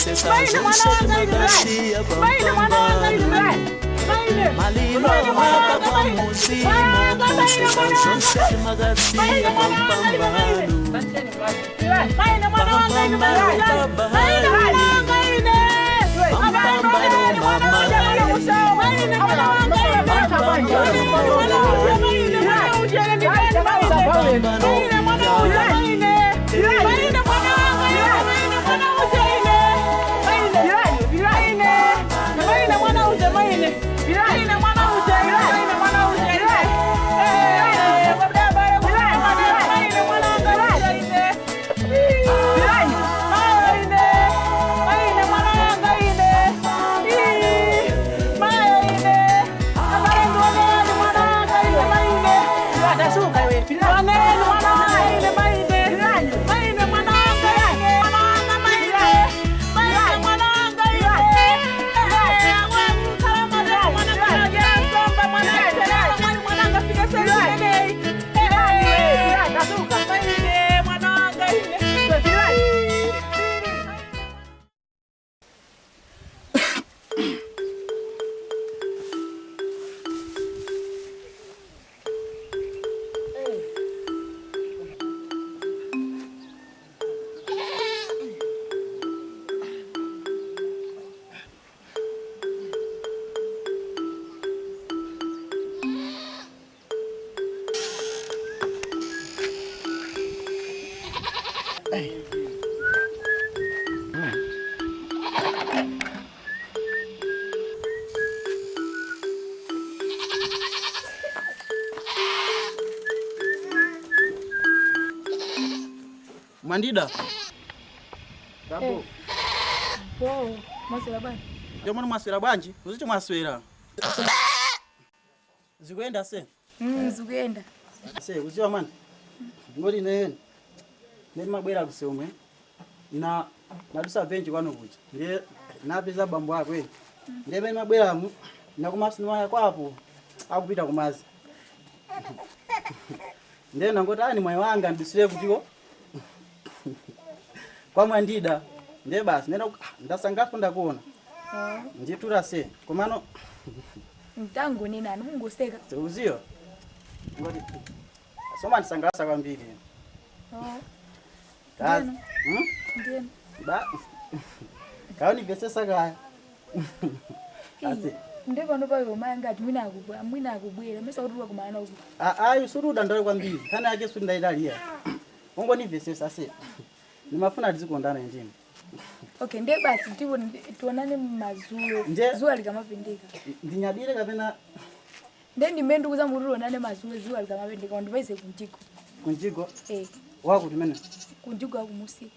Speaker 10: Sasa magasi ya pambana malilo hapa kwa musimu sasa magasi ya pambana
Speaker 2: Mandida. Dabo.
Speaker 5: Maswera bwanji.
Speaker 2: Ndio mwana maswera bwanji? Uziti maswera. Zikuenda se?
Speaker 7: Zikuenda.
Speaker 2: Se, uziwa mwana. Ngori nene. Nene mabwera kusomwe. Na nadusa benchi kwano kuchi. Ndiye napeza bambo wako wewe. Ndiye mene mabwera mu na kumasinwa yako hapo. Akupita kumazi. Ndiye nangoti ani moyo wanga ndisire kutiko. Kwa Mandida ndiye basi nenda ndasangapo ndakuona nditura se komano
Speaker 7: mtangu ni nani Mungu seka
Speaker 2: uzio ngoti soma nisangasa kwambiri kazi
Speaker 7: ndiye
Speaker 2: ba kaoni besesa kaya ase
Speaker 7: ndiko ndo payo manga mwina akubwera mesa uruwa kumana uku
Speaker 2: ayo suruda ndole kwambiri kana yake suri ndaidalia ngo ni besesa se nimafuna dzikondana ndini
Speaker 7: Okay, ndiye basi tuonane mazulo. Zuwa likamapindika.
Speaker 2: Ndinyadire kapena
Speaker 7: Ndiye ndimene kuza muri tuonane mazulo zuwa likamapindika ndipeze kunjiko.
Speaker 2: kunjiko?
Speaker 7: Eh.
Speaker 2: Wako timene?
Speaker 7: Kunjiko akumusi.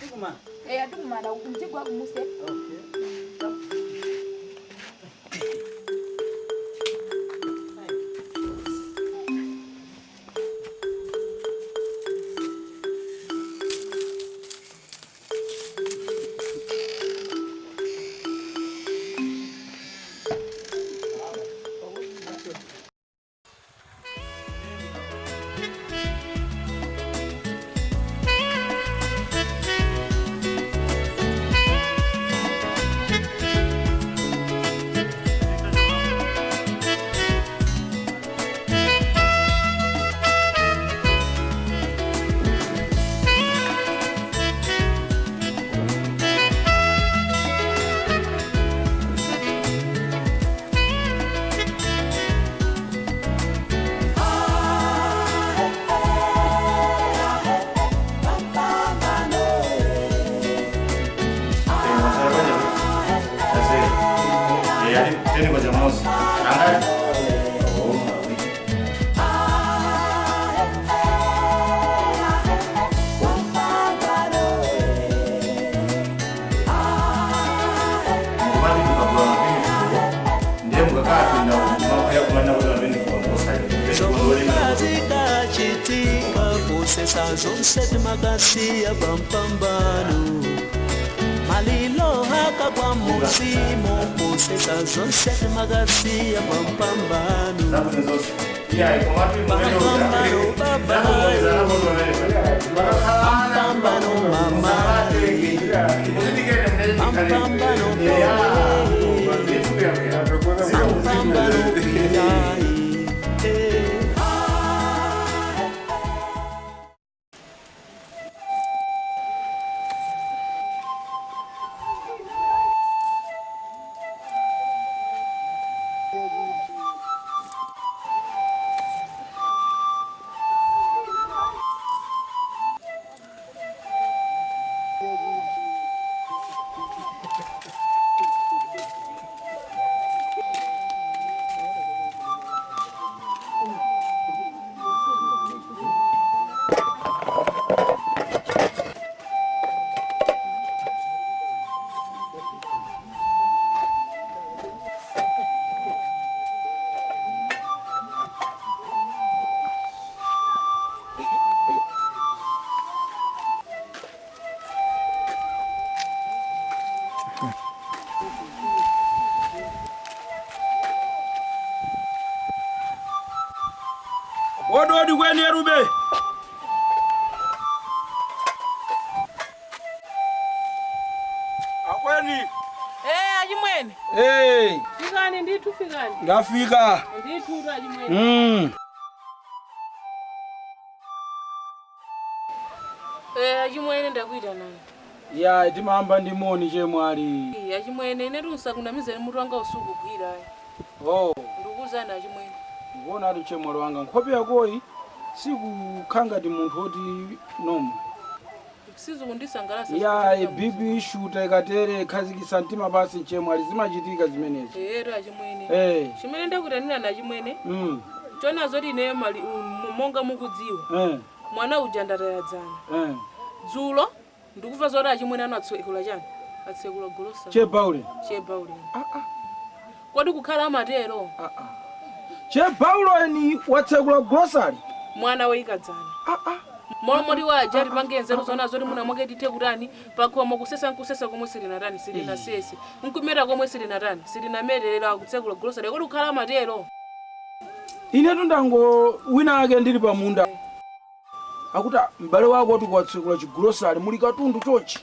Speaker 2: Sikumana.
Speaker 7: Atukumana kunjiko akumusi.
Speaker 2: Okay.
Speaker 10: Zonse magasi ya bampambano malilo haka kwa musimo kusesa zonse magasi ya bampambano bampambano mama
Speaker 2: Odi kweni Erube. Akweni.
Speaker 5: Ajimwene. Fikani nditu fikani.
Speaker 2: Ngafika.
Speaker 5: Nditu ajimwene. Ajimwene ndakwita nani?
Speaker 2: Ya timamba ndimoni chemwali.
Speaker 5: Ajimwene nerusa kunamiza mutu wanga usuku bwira. Ndukuzana ajimwene.
Speaker 2: Ngona ari chemwali wanga nkhope yakoyi sikukanga ndi munthu oti nomo.
Speaker 5: Sizokundisangalasa.
Speaker 2: Ya bibi shuta ikatere khazikisa mtima basi chemwali zimachitika zimenezi.
Speaker 5: Ajimwene. Chimene ndakutanira na ajimwene. Chona zoti ne mali monga mukudziwa. Mwana uja ndatayadzana. Dzulo ndikuva zoti ajimwene anatsekula chani? Atsekula golosa.
Speaker 2: Che Paule.
Speaker 5: Kodi kukhala amatero?
Speaker 2: Che Paulo ni watsekula grocery.
Speaker 5: Mwana weikadzana. Mori waje ari pangenzeru zona zori muna mwake tite kutani pakoma kusesa komwe siri natani siri na sesi. Nkumera komwe siri natani siri na merera kutsekula grocery kodi kukhala amatero.
Speaker 2: Ine tundango wina ake ndili pamunda. Akuta mbale wako oti kwatsekula chigrocery muli katundu chochi.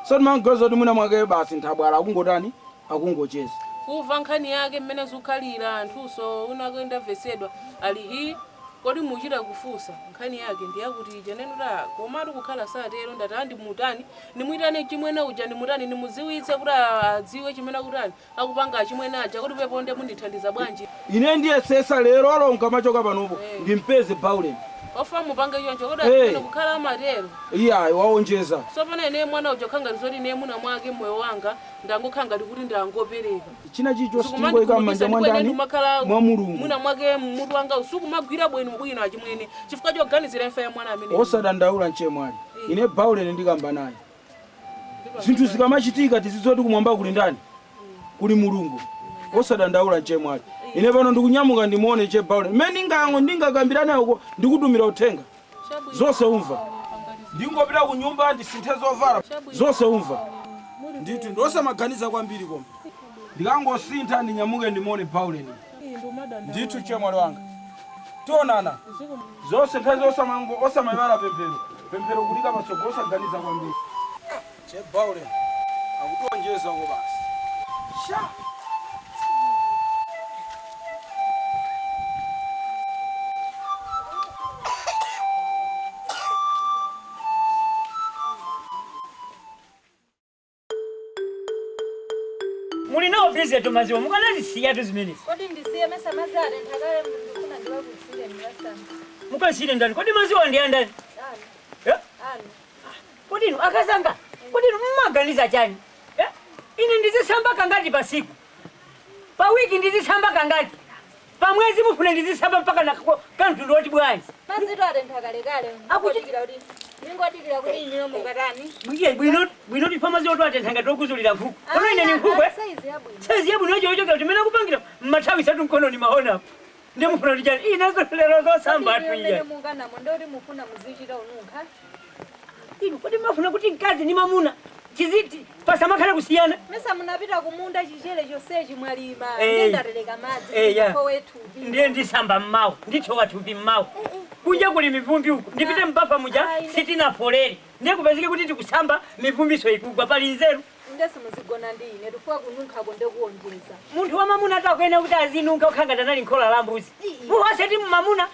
Speaker 2: Sasa mangozo kuti muna mwake basi ntabwala akungotani akungocheza.
Speaker 5: Kuva nkhani yake mmene zukhalira anthuso unakwenda vesedwa ali hi kodi muchita kufusa nkhani yake ndiyakuti janenura komatu kukhala satero ndati andi mutani nimwitane chimwene uja ndimutani nimuziwitse kuti adziwe chimene kutani akupanga chimwene aja kuti pepo nde mundithandiza bwanji.
Speaker 2: Ine ndiye sesa lero alonga machoka panopo ndimpeze Paule
Speaker 11: Ofamu panga yonjo oda
Speaker 2: Hey.
Speaker 11: kukhala matero.
Speaker 2: Iya waonjeza.
Speaker 11: So pana ine mwana ujo khanga rizoti ne muna mwake moyo wanga ndangokhanga kuti ndangopereka.
Speaker 2: China chicho sitingo ikamanja mwandani mwa Mulungu.
Speaker 11: Muna mwake mutu wanga usuku magwira bwino achimwene. Chifukwa choganizira imfa ya mwana amene.
Speaker 2: Osadandaula nchemwali. Ine Paulo ndikamba naye. Zinthu zikamachitika tizizoti kumwamba kuli ndani? Kuli Mulungu. Osadandaula nchemwali. Ine pano ndikunyamuka ndimuone che Paulo. Mene ndingakambirana uko ndikutumira uthenga. Zose umva. Ndingopita ku nyumba ndisinthe zovala. Zose umva. Ndithu ndosamaganiza kwambiri koma. Ndikangosintha ndinyamuke ndimuone Paulo ni. Ndithu chemwali wanga. Tionana. Zose nthazi osamaivala pemphero. Pemphero kulika patsogolo osaganiza kwambiri. Che Paulo akutonjeza ko basi. Sha.
Speaker 12: Mulina ofisi yetu maziwa mukanazisiya tuzimene.
Speaker 7: Kodi ndisiye mesa mazare ntakale ndikufuna ndiwakutsire ndibasana.
Speaker 12: Mukasire ndani kodi maziwa ndi andani?
Speaker 7: Ani.
Speaker 12: Kodi inu akazanga. Kodi inu mmaganiza chani? Ine ndizisamba kangati pa siku. Pa wiki ndizisamba kangati. Pa mwezi mufuna ndizisamba mpaka na kantu ndoti bwanji.
Speaker 7: Mazito ate ntakale kale. Akutikira kuti ningodikira kuti inyo mukatani.
Speaker 12: Mwiye bwino tipama ziwa ate ntanga tokuzulira nkhuku. Kono ine ni nkhuku. Saizi yabu nojo yojoka timena kupangira mmathawi satu mkono ni mahona. Ndi mufuna ndijani ina lero zosamba atu iye.
Speaker 7: Mungana mondori mufuna muzichira ununkha.
Speaker 12: Inu kodi mafuna kuti mkazi ni mamuna. Chiziti pasamakhala kusiyana.
Speaker 7: Mesa munapita kumunda chichele chosechi mwalima. Ndendareleka madzi
Speaker 12: yeah.
Speaker 7: Wetu.
Speaker 12: Ndiye ndisamba mmawu ndithoka thupi mmawu. Kunja kuli mivumbi uko ndipite mpapa muja sitina polere. Ndiye kupezeke kuti tikusamba mivumbi so ikugwa pali nzeru.
Speaker 7: Ndese muzigona ndine tufuwa kununkha konde kuonjeza.
Speaker 12: Munthu wa mamuna atakwena kuti azinunka ukhanga tanali nkhola la mbuzi. Muwaseti mamuna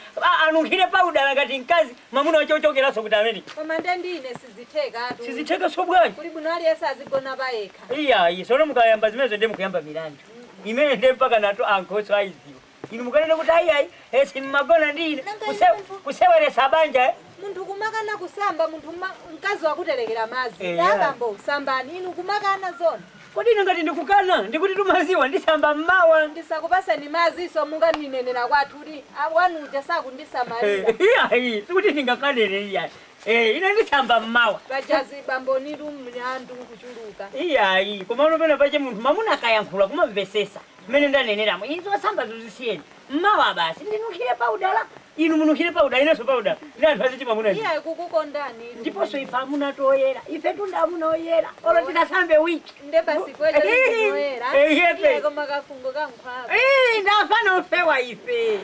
Speaker 12: anunkhire powder ngati mkazi mamuna wachochokeraso kuti amene.
Speaker 7: Koma ndine sizitheka atu.
Speaker 12: Sizitheka so bwanji.
Speaker 7: Kuli buno ali asazigona bayekha.
Speaker 12: Iya, sono mukayamba zimezo ndi mukuyamba milandu. Imene ndi mpaka nato ankhoso aiziwa. Inu mukanena kuti ayi esi mmagona ndine kuseweresa banja.
Speaker 7: Munthu kumakana kusamba munthu mkazi wakuterekera mazi. Ndabambo sambani inu kumakana zona.
Speaker 12: Kodi ine ngati ndikukana ndikuti tumaziwa ndisamba mmawa.
Speaker 7: Ndisakupasa ni mazi so munga ninenera kwathu kuti wanuja sakundisamalira.
Speaker 12: Iya, sikuti ndingakanere iya. Ine ndisamba mmawa.
Speaker 7: Bajazi bambo niru mnyandu kuchuluka.
Speaker 12: Iya, koma unopena pache munthu mamuna akayankhula kumamvesesa. Mene ndaneneramo izo samba zozisiyeni. Mmawa basi ndinunkhire powder. Inu mununkhire powder ineso powder. Ndi anthu aziti mamuna.
Speaker 7: Iya kukukondani.
Speaker 12: Ndiponso ife amuna toyera. Ife tundamuna oyera. Olo tikasambe wiki.
Speaker 7: Nde basi kweja toyera. Iya koma kafungo kankhwapa.
Speaker 12: Ndafana ofewa ife.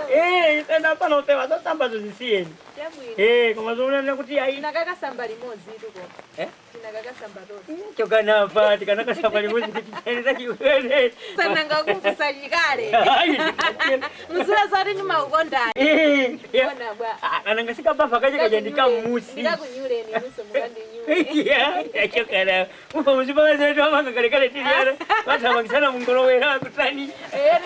Speaker 12: Ife ndafana ofewa so samba zozisiyeni. Koma zonena kuti ayi.
Speaker 7: Nakakasamba limozi tuko. Tinakakasamba tosi.
Speaker 12: Chokana pa tikanakasamba limozi tikicheza kiwele.
Speaker 7: Sana ngakukusanyikale. Muzula zari ni maukondani.
Speaker 12: Bona bwa. Anangasika bafa kaje kajandika musi.
Speaker 7: Ndikakunyule ni muso mukandi nyule.
Speaker 12: Ya chokana. Ufa muzipa zetu amanga kale tiliana. Wata wakisana mungolowera kutani.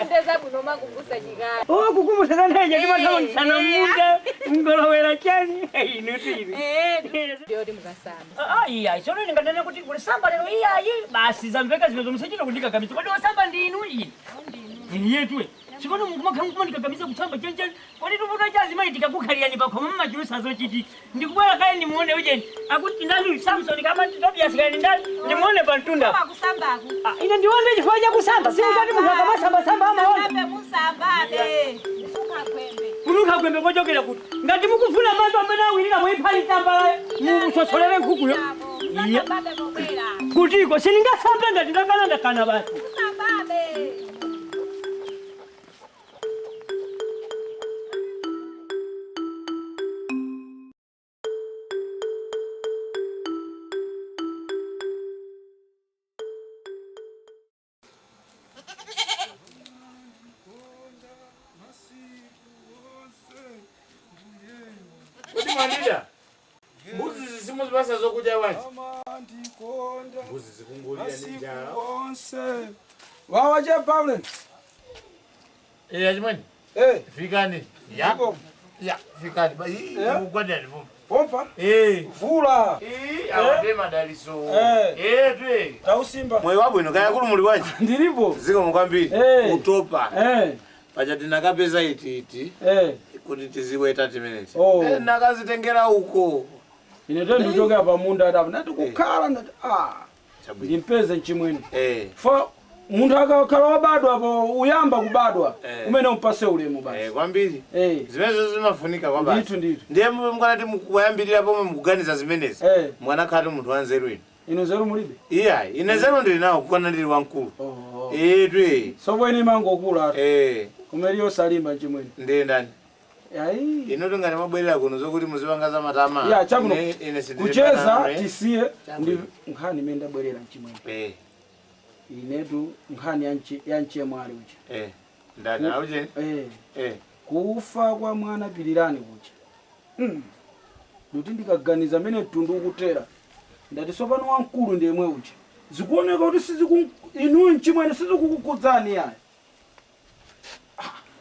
Speaker 7: Ndeza buno makukusanyikale.
Speaker 12: Kukumu sana nje ndima sana munda. Mungolowera chani. Inutiri.
Speaker 7: Ndio mukasamba.
Speaker 12: Iya, sono ninganena kuti kuli samba lero iya basi zamveka zinozomusachira kundika kamisa. Kodi wasamba ndinu iyi. Yetwe. Sikono mukumakhamukumanika kamisa kutsamba chenchen. Kodi tuvuta chazi mai tikakukhaliani pakhoma mmachulusa zochiti. Ndikubwera kale ndimuone ujeni. Akuti ndali Samson kama Tobias kale ndali ndimuone pantunda.
Speaker 7: Kusamba.
Speaker 12: Ine ndione chifukwa cha kusamba. Sikati munthu akamasamba amaona.
Speaker 7: Sambe musambabe. Kunuka kwembe.
Speaker 12: Kunuka kwembe kochokera kuti. Ngati mukufuna mandu amene awirira mwiphali tambala musosholere nkhukuyo. Iya. Kutiko siningasambe ngati ndakana basi.
Speaker 7: Sambabe.
Speaker 3: Mandida. Mbuzi zisimu zibasa zokuja wanji. Mbuzi zikungulia ninjala.
Speaker 2: Wawaje Paulo.
Speaker 3: Ajimani.
Speaker 2: Eh,
Speaker 3: Fikani. Ya. Ya, fikani ba hii ukwenda ni vumbi.
Speaker 2: Pompa? Vula.
Speaker 3: Awadema daliso. Twe.
Speaker 2: Tausimba.
Speaker 3: Moyo wabo ino kaya kulu muli wachi.
Speaker 2: Ndilipo.
Speaker 3: Ziko mkwambiri. Utopa. Paja tinakapeza iti. Kuti tiziwe 30 minutes. Nakazitengera uko.
Speaker 2: Ineto nditoke apa munda adapo. Nati kukhala ndati ndimpeze nchimwene. For muntu akakhala wabadwa apo uyamba kubadwa umene umpase ulemu basi.
Speaker 3: Kwambiri. Zimenezo zimafunika kwa basi.
Speaker 2: Ndithu.
Speaker 3: Ndiye mkanati mukuyambirira pomwe mukuganiza zimenezi. Mwana khati munthu wanzeru ino.
Speaker 2: Ino zeru mulibe?
Speaker 3: Iya, ine zeru ndili nawo kukwana ndili wankulu. Twe.
Speaker 2: Sopo ine mango kula. Kumeliyo salimba nchimwene.
Speaker 3: Ndiye ndani.
Speaker 2: Yayi.
Speaker 3: Ino tungani mabwerera kuno zokuti muzipangaza matama.
Speaker 2: Ya chakuno. Kucheza tisiye ndi nkhani menda bwerera nchimwene. Inetu nkhani yanche mwali uchi.
Speaker 3: Ndani auje?
Speaker 2: Kufa kwa mwana pilirani uchi. Nduti ndikaganiza mene tundu ukutera. Ndati sopano wankulu ndi yemwe uchi. Zikuoneka kuti inu nchimwene sizikukukudzani yayi.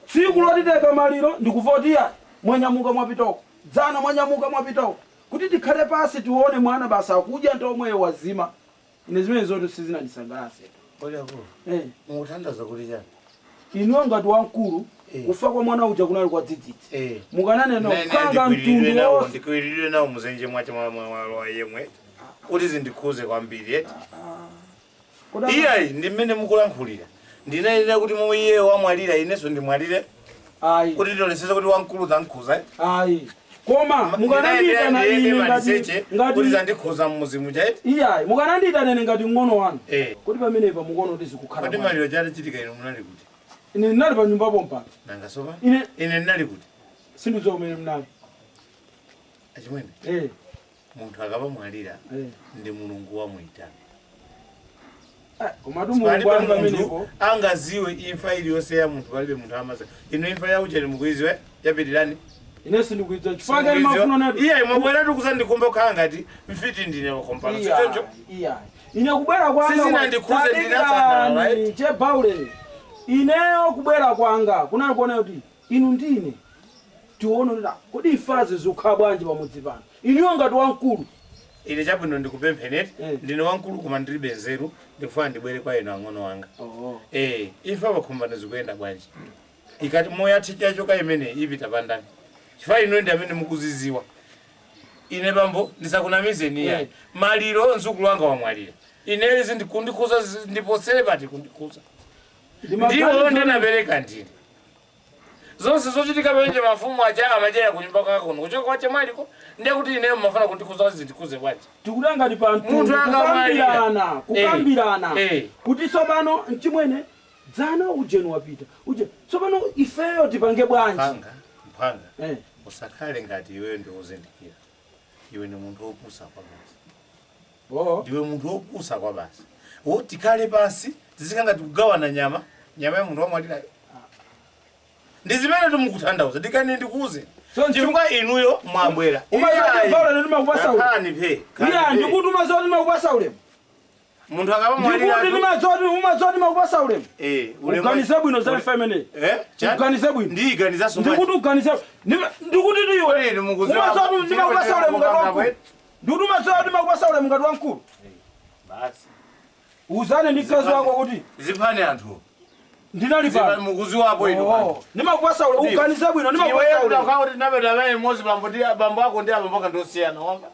Speaker 2: Tsiku lotiteka maliro ndikuvoti yayi. Mwanyamuka mwapitoko. Dzana mwanyamuka mwapitoko. Kuti tikhale pasi tione mwana basa akudya ntomwe wazima. Ine zimene zote sizinandisangalatsa.
Speaker 3: Oya ko. Mutandaza kuti chani?
Speaker 2: Inu ngati wankulu kufa kwa mwana uja kunali kwa dzidzidzi. Mukanane no kanga mtundu wose.
Speaker 3: Ndikwirire nawo muzenje mwache mwa yemwe. Kuti zindikhuze kwambiri eti. Iyayi ndimene mukulankhulira. Ndinalira kuti momwe iye wamwalira ineso ndimwalire.
Speaker 2: Ayi.
Speaker 3: Kuti ndoleseza kuti wankulu zankhuza.
Speaker 2: Ayi. Koma mukanandita na ine ngati
Speaker 3: kuti zandikhuza mmuzimu chaiti.
Speaker 2: Iyayi mukanandita nene ngati ngono wanu. Kuti pamenepa mukono kuti zikukhala.
Speaker 3: Kuti maliro chali chitika ino munali kuti.
Speaker 2: Ine ndinali pa nyumba pompa.
Speaker 3: Nanga soba?
Speaker 2: Ine
Speaker 3: ndinali kuti.
Speaker 2: Sindizo umene mnali.
Speaker 3: Achimwene? Munthu akaba mwalira ndi mulungu wamuyitana.
Speaker 2: Koma mulungu wanu pamenepo
Speaker 3: angaziwe imfa iliyonse ya munthu palibe munthu amaza. Ino imfa ya ujeni mukuiziwe yapitirani.
Speaker 2: Ine sindikuiza chifanga imafuno nati.
Speaker 3: Iya mwabwera tukusandikumba kukhala ngati mfiti ndine wakompana. Sichoncho?
Speaker 2: Iya. Ine kubwera kwanga
Speaker 3: sisi ndikuze ndinasana right?
Speaker 2: Che Paule. Ineyo kubwera kwanga kunali kuona kuti inu ndine tione kuti kodi ifaze zokhala bwanji pamodzi pano. Iniyo ngati wankulu.
Speaker 3: Ine chabwino ndikupempheneti ndine wankulu koma ndilibe nzeru ndikufuna ndibwere kwa inu ang'ono wanga. Imfa pakhumbana zikuyenda bwanji. Ikati moyo athicha choka imene ipita pandani. Chifukwa inu ndi amene mukuziziwa. Ine bambo ndisakunamizeni yayi. Maliro nzukulu wanga wamwalira. Ine zindikundikhuza ndiposere pati kundikhuza. Ndiwo ndinabereka ndine. Zonse zochitika penje mafumu acha amajera kunyumba kwako kuno. Kuchoka kwache mwaliko ndiye kuti ine mafana kundikhuza zindikhuze bwanji.
Speaker 2: Tikudanga ndi pa mtundu kukambirana. Kuti sopano nchimwene dzana ujenu wapita. Uje sopano ifeyo tipange bwanji.
Speaker 3: Mpanga. Usakhale ngati iweyo ndi uzindikira. Iwe ni munthu opusa kwa basi. Iwe munthu opusa kwa basi. Tikale pasi tizikanga tikugawana nyama ya munthu wamwalira. Ndizimene tumukuthandauza ndikani ndikuze. Chifukwa inuyo mwabwera.
Speaker 2: Umazotivala ndimakupasa ule.
Speaker 3: Khani phe.
Speaker 2: Iya ndikuti umazoti makupasa ule.
Speaker 3: Munthu akaba mwalira.
Speaker 2: Ndikuti umazoti makupasa ule. Ukanise bwino za family. Ukanise bwino.
Speaker 3: Ndiganiza so.
Speaker 2: Ndikuti ukanise. Ndikuti ndiwe. Umazoti makupasa ule mungati wankulu. Ndikuti umazoti makupasa ule mungati wankulu.
Speaker 3: Basi.
Speaker 2: Uzane ndi kazi wako kuti
Speaker 3: zipane anthu.
Speaker 2: Ndinalipa
Speaker 3: mukuzi wapo ino.
Speaker 2: Nimakupasa ule ukanise bwino nimakupasa ule.
Speaker 3: Iwe ukaoti nabeda naye mozi bambo wako ndi abambo ndosiyana wamba.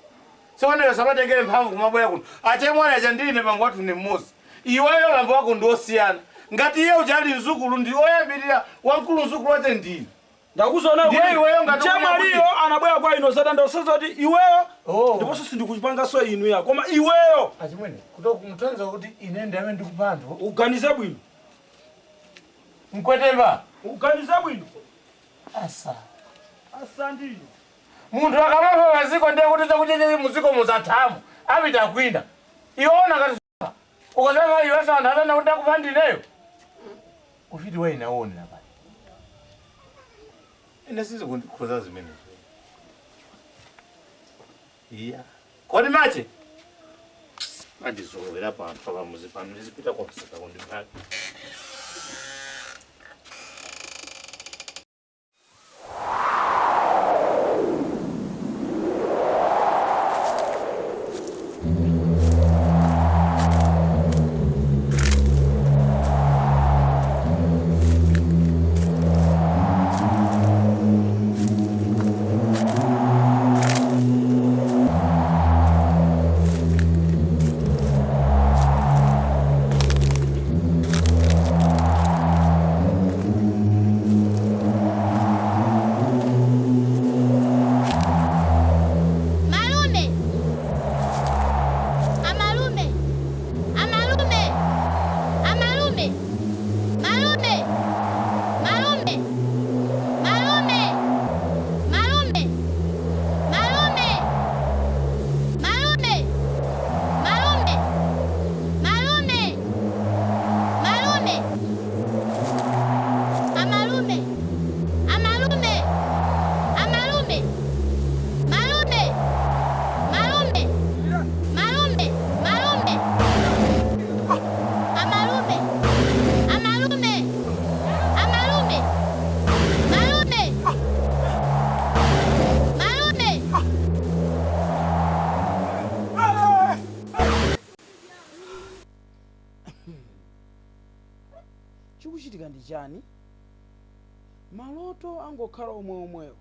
Speaker 3: Sone sabatengere mphamvu kumabwera kuno. Ache mwana acha ndine bambo watu ni mmozi. Iweyo bambo wako ndosiyana. Ngati iye ujali mzukulu ndi oyambirira wankulu mzukulu wate ndine.
Speaker 2: Ndakuzona kuti iweyo ngati Mariyo anabwera kwa ino zata ndoseza kuti iweyo ndipo sindikuchipanga so inu ya koma iweyo
Speaker 3: achimwene kutokumtanza kuti ine ndame ndikupando
Speaker 2: uganize bwino
Speaker 3: mkwetemba
Speaker 2: uganize bwino
Speaker 3: asa
Speaker 2: ndino
Speaker 3: munthu akamafa maziko ndiye kuti chakucheche muziko muzathamu apita kwina iona ngati ukazama iwe sana hata nakuti akupandineyo ufiti wewe naone hapa ine sizo kundikhuza zimene iya kodi mache andizowera panthu pamuzi pano ndizipita kwamsika kundipaka
Speaker 2: chikuchitika ndi chani? Maloto angokhala omweomwewo.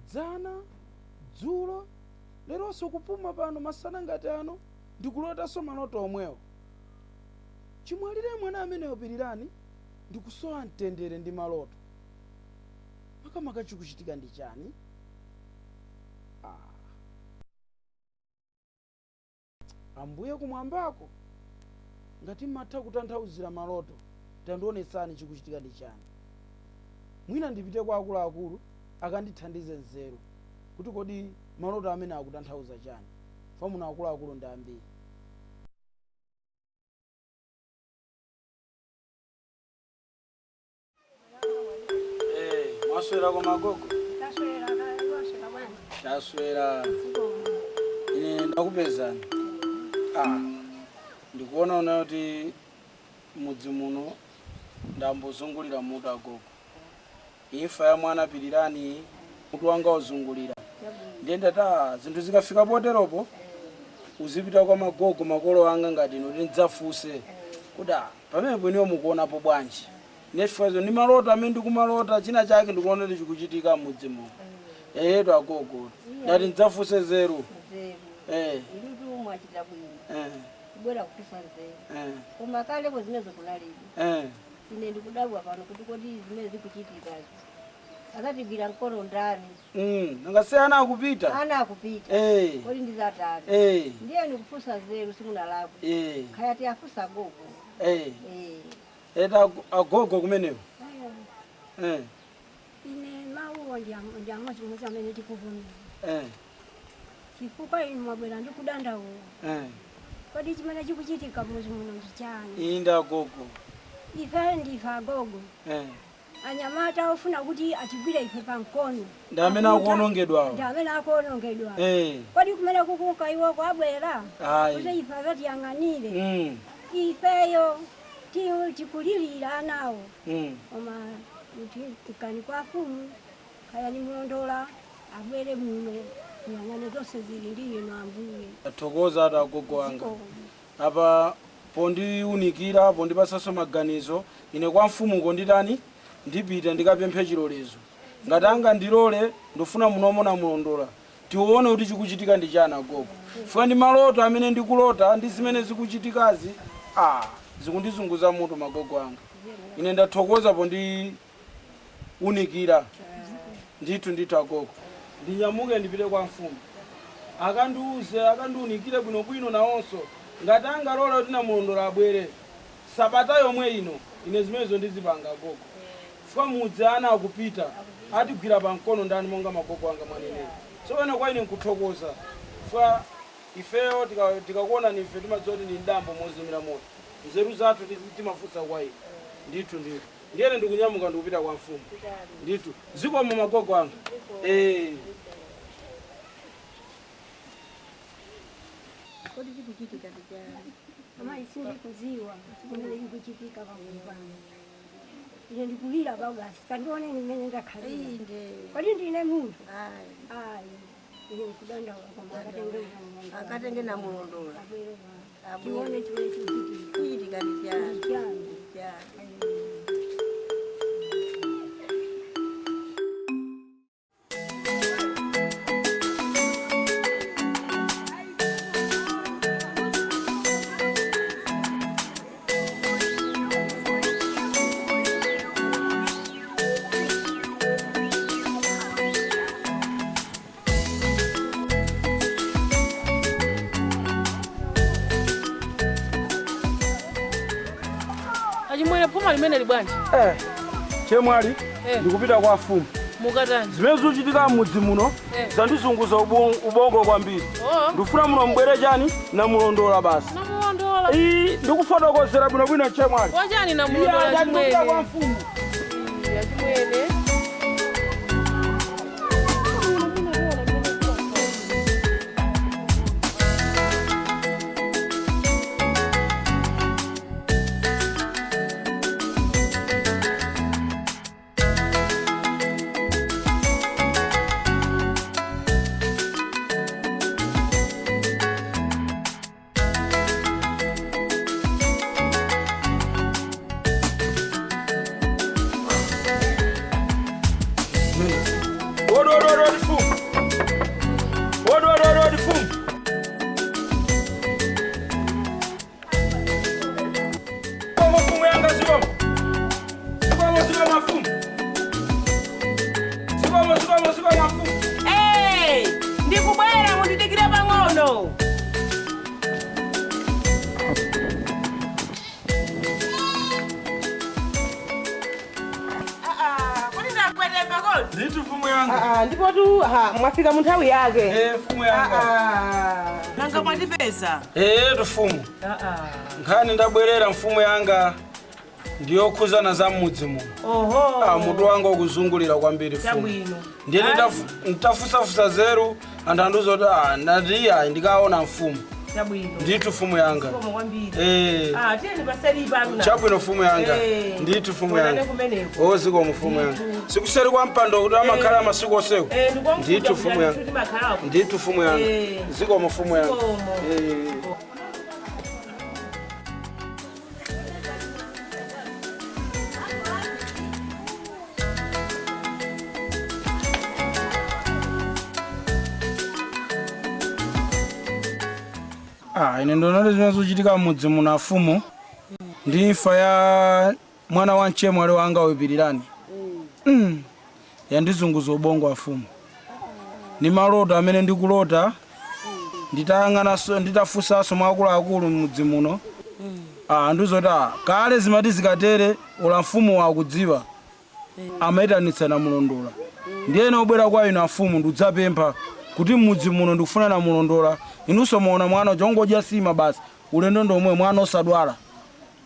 Speaker 2: Dzana, dzulo, leronso kupuma pano masana ngati ano ndikulotanso maloto omwewo. Chimwalire mwana ameneyo Pirirani ndikusowa mtendere ndi maloto. Makamaka chikuchitika ndi chani? Ambuye kumwambako ngati matha kutanthauzira maloto tandionetsani chikuchitika ndi chani. Mwina ndipite kwa akuluakulu akandithandize nzeru kuti kodi maloto amene akutanthauza chani. Famuna akuluakulu ndi ambiri. Mwaswera kwa magogo? Taswera. Ine ndakupezani. Ndikuona una kuti mudzi muno ndambozungulira mutu agogo. Imfa ya mwana Pirirani mutu wanga uzungulira. Ndiyenda ta zinthu zikafika poteropo uzipita kwa magogo makolo anga ngati ino ndidzafunse kuda pamenepo niwo mukuonapo bwanji. Nefezo ni malota amene ndikumalota china chake ndikuona kuti chikuchitika mudzi muno. To agogo. Ndati ndidzafunse zeru.
Speaker 13: Ndudu mwachita bwino. Kubwera kutufa nzeru. Koma kale ko zimezo kunalibe. Ine ndikudabwa pano kuti kodi zimene zikuchitika. Akatibira mkono ndani.
Speaker 2: Ngase ana akupita.
Speaker 13: Ana akupita. Kodi ndizatani. Ndiye ndikufusa zeru simunalabu. Kaya tiafusa gogo.
Speaker 2: Eta agogo kumenewo.
Speaker 14: Ine mawu ndiamwa chimwe chamene tikuvumira. Chifukwa inu mwabwera ndikudandawo. Kodi chimene chikuchitika mudzi muno ndi chani?
Speaker 2: Inde agogo.
Speaker 14: Ife ndife agogo. Anyamata ofuna kuti atigwire ife pamkono.
Speaker 2: Ndi amene akuonongedwawo.
Speaker 14: Ndi amene akuonongedwa. Kodi kumene kukuka iwo kwabwera? Kuti ife akatiyang'anire. Ifeyo tikulilira nawo. Koma tikani kwa fumu kaya nimulondola abwere muno. Nyangane zose zililiye no ambuye.
Speaker 2: Athokoza ata agogo wanga. Apa pondiunikira pondipasaso maganizo ine kwa mfumu ngonditani ndipita ndikapemphe chilolezo. Ngati anga ndilole ndofuna munomona mulondola. Tione kuti chikuchitika ndi chana agogo. Funa ndi maloto amene ndikulota ndi zimene zikuchitikazi zikundizunguza mutu magogo anga. Ine ndathokoza pondiunikira. Ndithu agogo. Ndinyamuke ndipite kwa mfumu. Akandiuze akandiunikire bwinobwino nawonso. Ngati angalola kuti namulondola abwere. Sabata yomwe ino ine zimenezo ndizipanga agogo. Fwa mudzi ana akupita atigwira pamkono ndani monga magogo anga mwanene. So kwa ine nkuthokoza. Fwa ifeyo tikakuona nife timadziwa kuti ni ndambo mozimira moto. Nzeru zathu timafunsa kwa ine. Ndithu. Ndiyene ndikunyamuka ndikupita kwa mfumu. Ndithu. Zikomo magogo anga.
Speaker 14: Kodi chikuchitika ndi chani? Ama isindi kuziwa kumene chikuchitika pamwe. Ine ndikulira bagasi kandione nimene ndakhala. Kodi ndine munthu? Ine kudandaula koma akatenge namulondola. Tione chimene chikuchitika ndi chani.
Speaker 11: Achimwene puma limene libwanji?
Speaker 2: Chemwali ndikupita kwa mfumu.
Speaker 11: Mukatani.
Speaker 2: Zimene zikuchitika mudzi muno zandizunguza ubongo kwambiri. Ndifuna muno mbwere chani namulondola basi.
Speaker 11: Namulondola.
Speaker 2: Ndikufotokozera bwinobwino chemwali.
Speaker 11: Wachani namulondola chimwene?
Speaker 2: Kwa mfumu.
Speaker 11: Chimwene.
Speaker 2: Wodi fumu. Wodi fumu. Como fumu yanga sigomo. Sigomo mafumu. Sigomo mafumu.
Speaker 5: Ndikubwera mundidikire pang'ono. Kodi ndakwete pagodi?
Speaker 2: Nditu fumu yanga.
Speaker 5: Ndipo tu mwafika munthawi yake.
Speaker 2: Fumu yanga.
Speaker 5: Nanga mwatipeza?
Speaker 2: Tu fumu. Nkhani ndabwerera mfumu yanga. Ndiyo kuzana za mudzi muno. Mutu wanga ukuzungulira kwambiri fumu. Ndiye nitafusafusa zeru andanduzo ndatiya ndikaona mfumu. Nditu fumu yanga.
Speaker 5: Tieni paseri pano.
Speaker 2: Chabwino fumu yanga. Nditu fumu yanga. Ziko mfumu yanga. Sikuseri kwa mpando kuti amakhala masiku osewo. Nditu fumu yanga. Nditu fumu yanga. Ziko mfumu yanga. Ine ndonole zinazochitika mudzi muno afumu. Ndi imfa ya mwana wa mchemwali wanga wepirirani. Yandizunguza ubongo afumu. Ni maloto amene ndikulota. Nditayang'ana nditafusaso mwakuluakulu mudzi muno. Ndizota kale zimati zikatere ola mfumu wakudziwa. Amaitanitsa na mulondola. Ndiye nobwera kwa inu afumu ndidzapempha kuti mudzi muno ndikufuna na mulondola. Inuso muona mwana jongoja sima basi. Ulendo ndomwe mwana osadwala.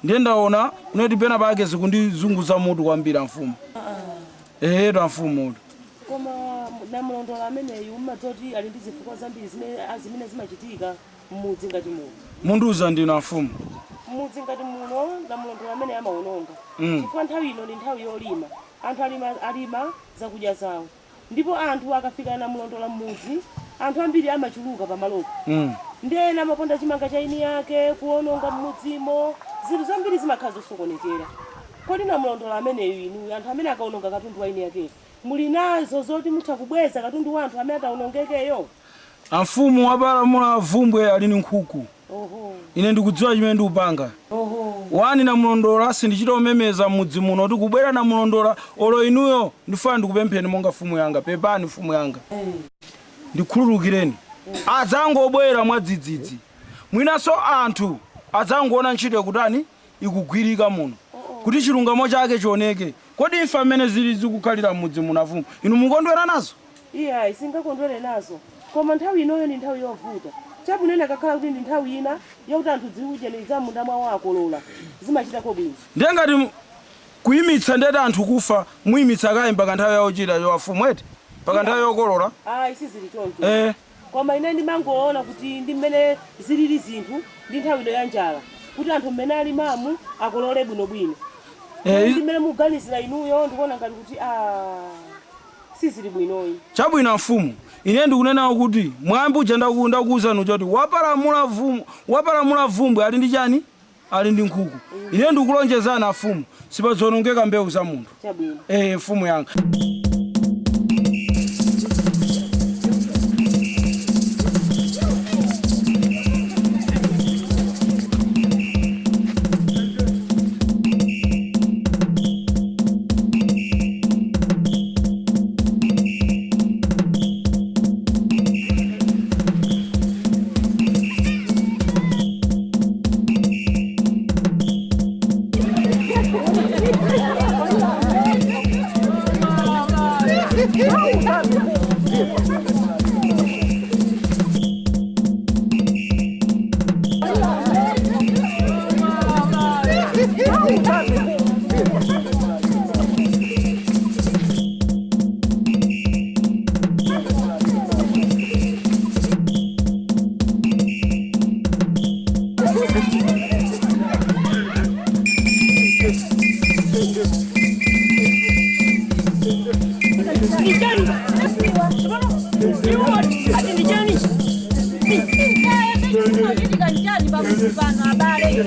Speaker 2: Ndiye ndaona unoti pena pake zikundizunguza mutu kwambira mfumu. To mfumu.
Speaker 5: Koma na mulondola amene umadzoti ali ndi zifukwa zambiri zimene zimachitika mudzi ngati muno.
Speaker 2: Munduza ndina mfumu.
Speaker 5: Mudzi ngati muno na mulondola amene amaononga. Chifukwa nthawi ino ndi nthawi yolima. Anthu alima zakudya zawo. Ndipo anthu akafika na mulondola mudzi, anthu ambiri amachuluka pamalopo. Ndiye amaponda chimanga cha ini yake kuononga mudzimo, zinthu zambiri zimakhala zosokonekera. Kodi na mulondola ameneyo inu anthu amene akaononga katundu wa ini yake muli nazo zoti mutha kubweza katundu wa anthu amene ataonongekeyo?
Speaker 2: Amfumu wapalamula vumbwe ali ndi nkhuku. Ine ndikudziwa chimene ndikupanga. Wani na mulondola sindichita umemeza mudzi muno kuti kubwera na mulondola olo inuyo ndifuna ndikupempheni monga fumu yanga. Pepani fumu yanga. Ndikhululukireni. Adzangobwera mwadzidzidzi. Mwinaso anthu adzangoona ntchito yakutani ikugwirika muno. Kuti chilungamo chake chioneke. Kodi imfa amene zikukhalira mudzi muno afumu inu mukondwera nazo?
Speaker 5: Iya, singakondwere nazo. Koma nthawi inoyo ndi nthawi yovuta. Chabwinene kakhala kuti ndi nthawi ina yakuti anthu ziudya ni za munda mwawo akolola. Zimachitako bwino.
Speaker 2: Ndiye ngati kuyimitsa ndete anthu kufa muyimitsa kayi mpaka nthawi yawochita yo afumu eti? Mpaka nthawi yokolola?
Speaker 5: Isizili choncho. Koma ine ndimangoona kuti ndi mmene zilili zinthu ndi nthawi ino ya njala. Kuti anthu mmene ali mamu akolole bwinobwino. Ndi mmene muganizira inuyo ndikuona ngati kuti sizili bwinoyi.
Speaker 2: Chabwino mfumu. Ine ndikunena kuti mwambi uja ndakuwuzani kuti wapalamula vumbwe ali ndi chani? Ali ndi nkhuku. Ine ndikulonjezana afumu sipadzonongeka mbewu za munthu.
Speaker 5: Chabwino.
Speaker 2: Mfumu yanga.
Speaker 7: Njani babu bana habari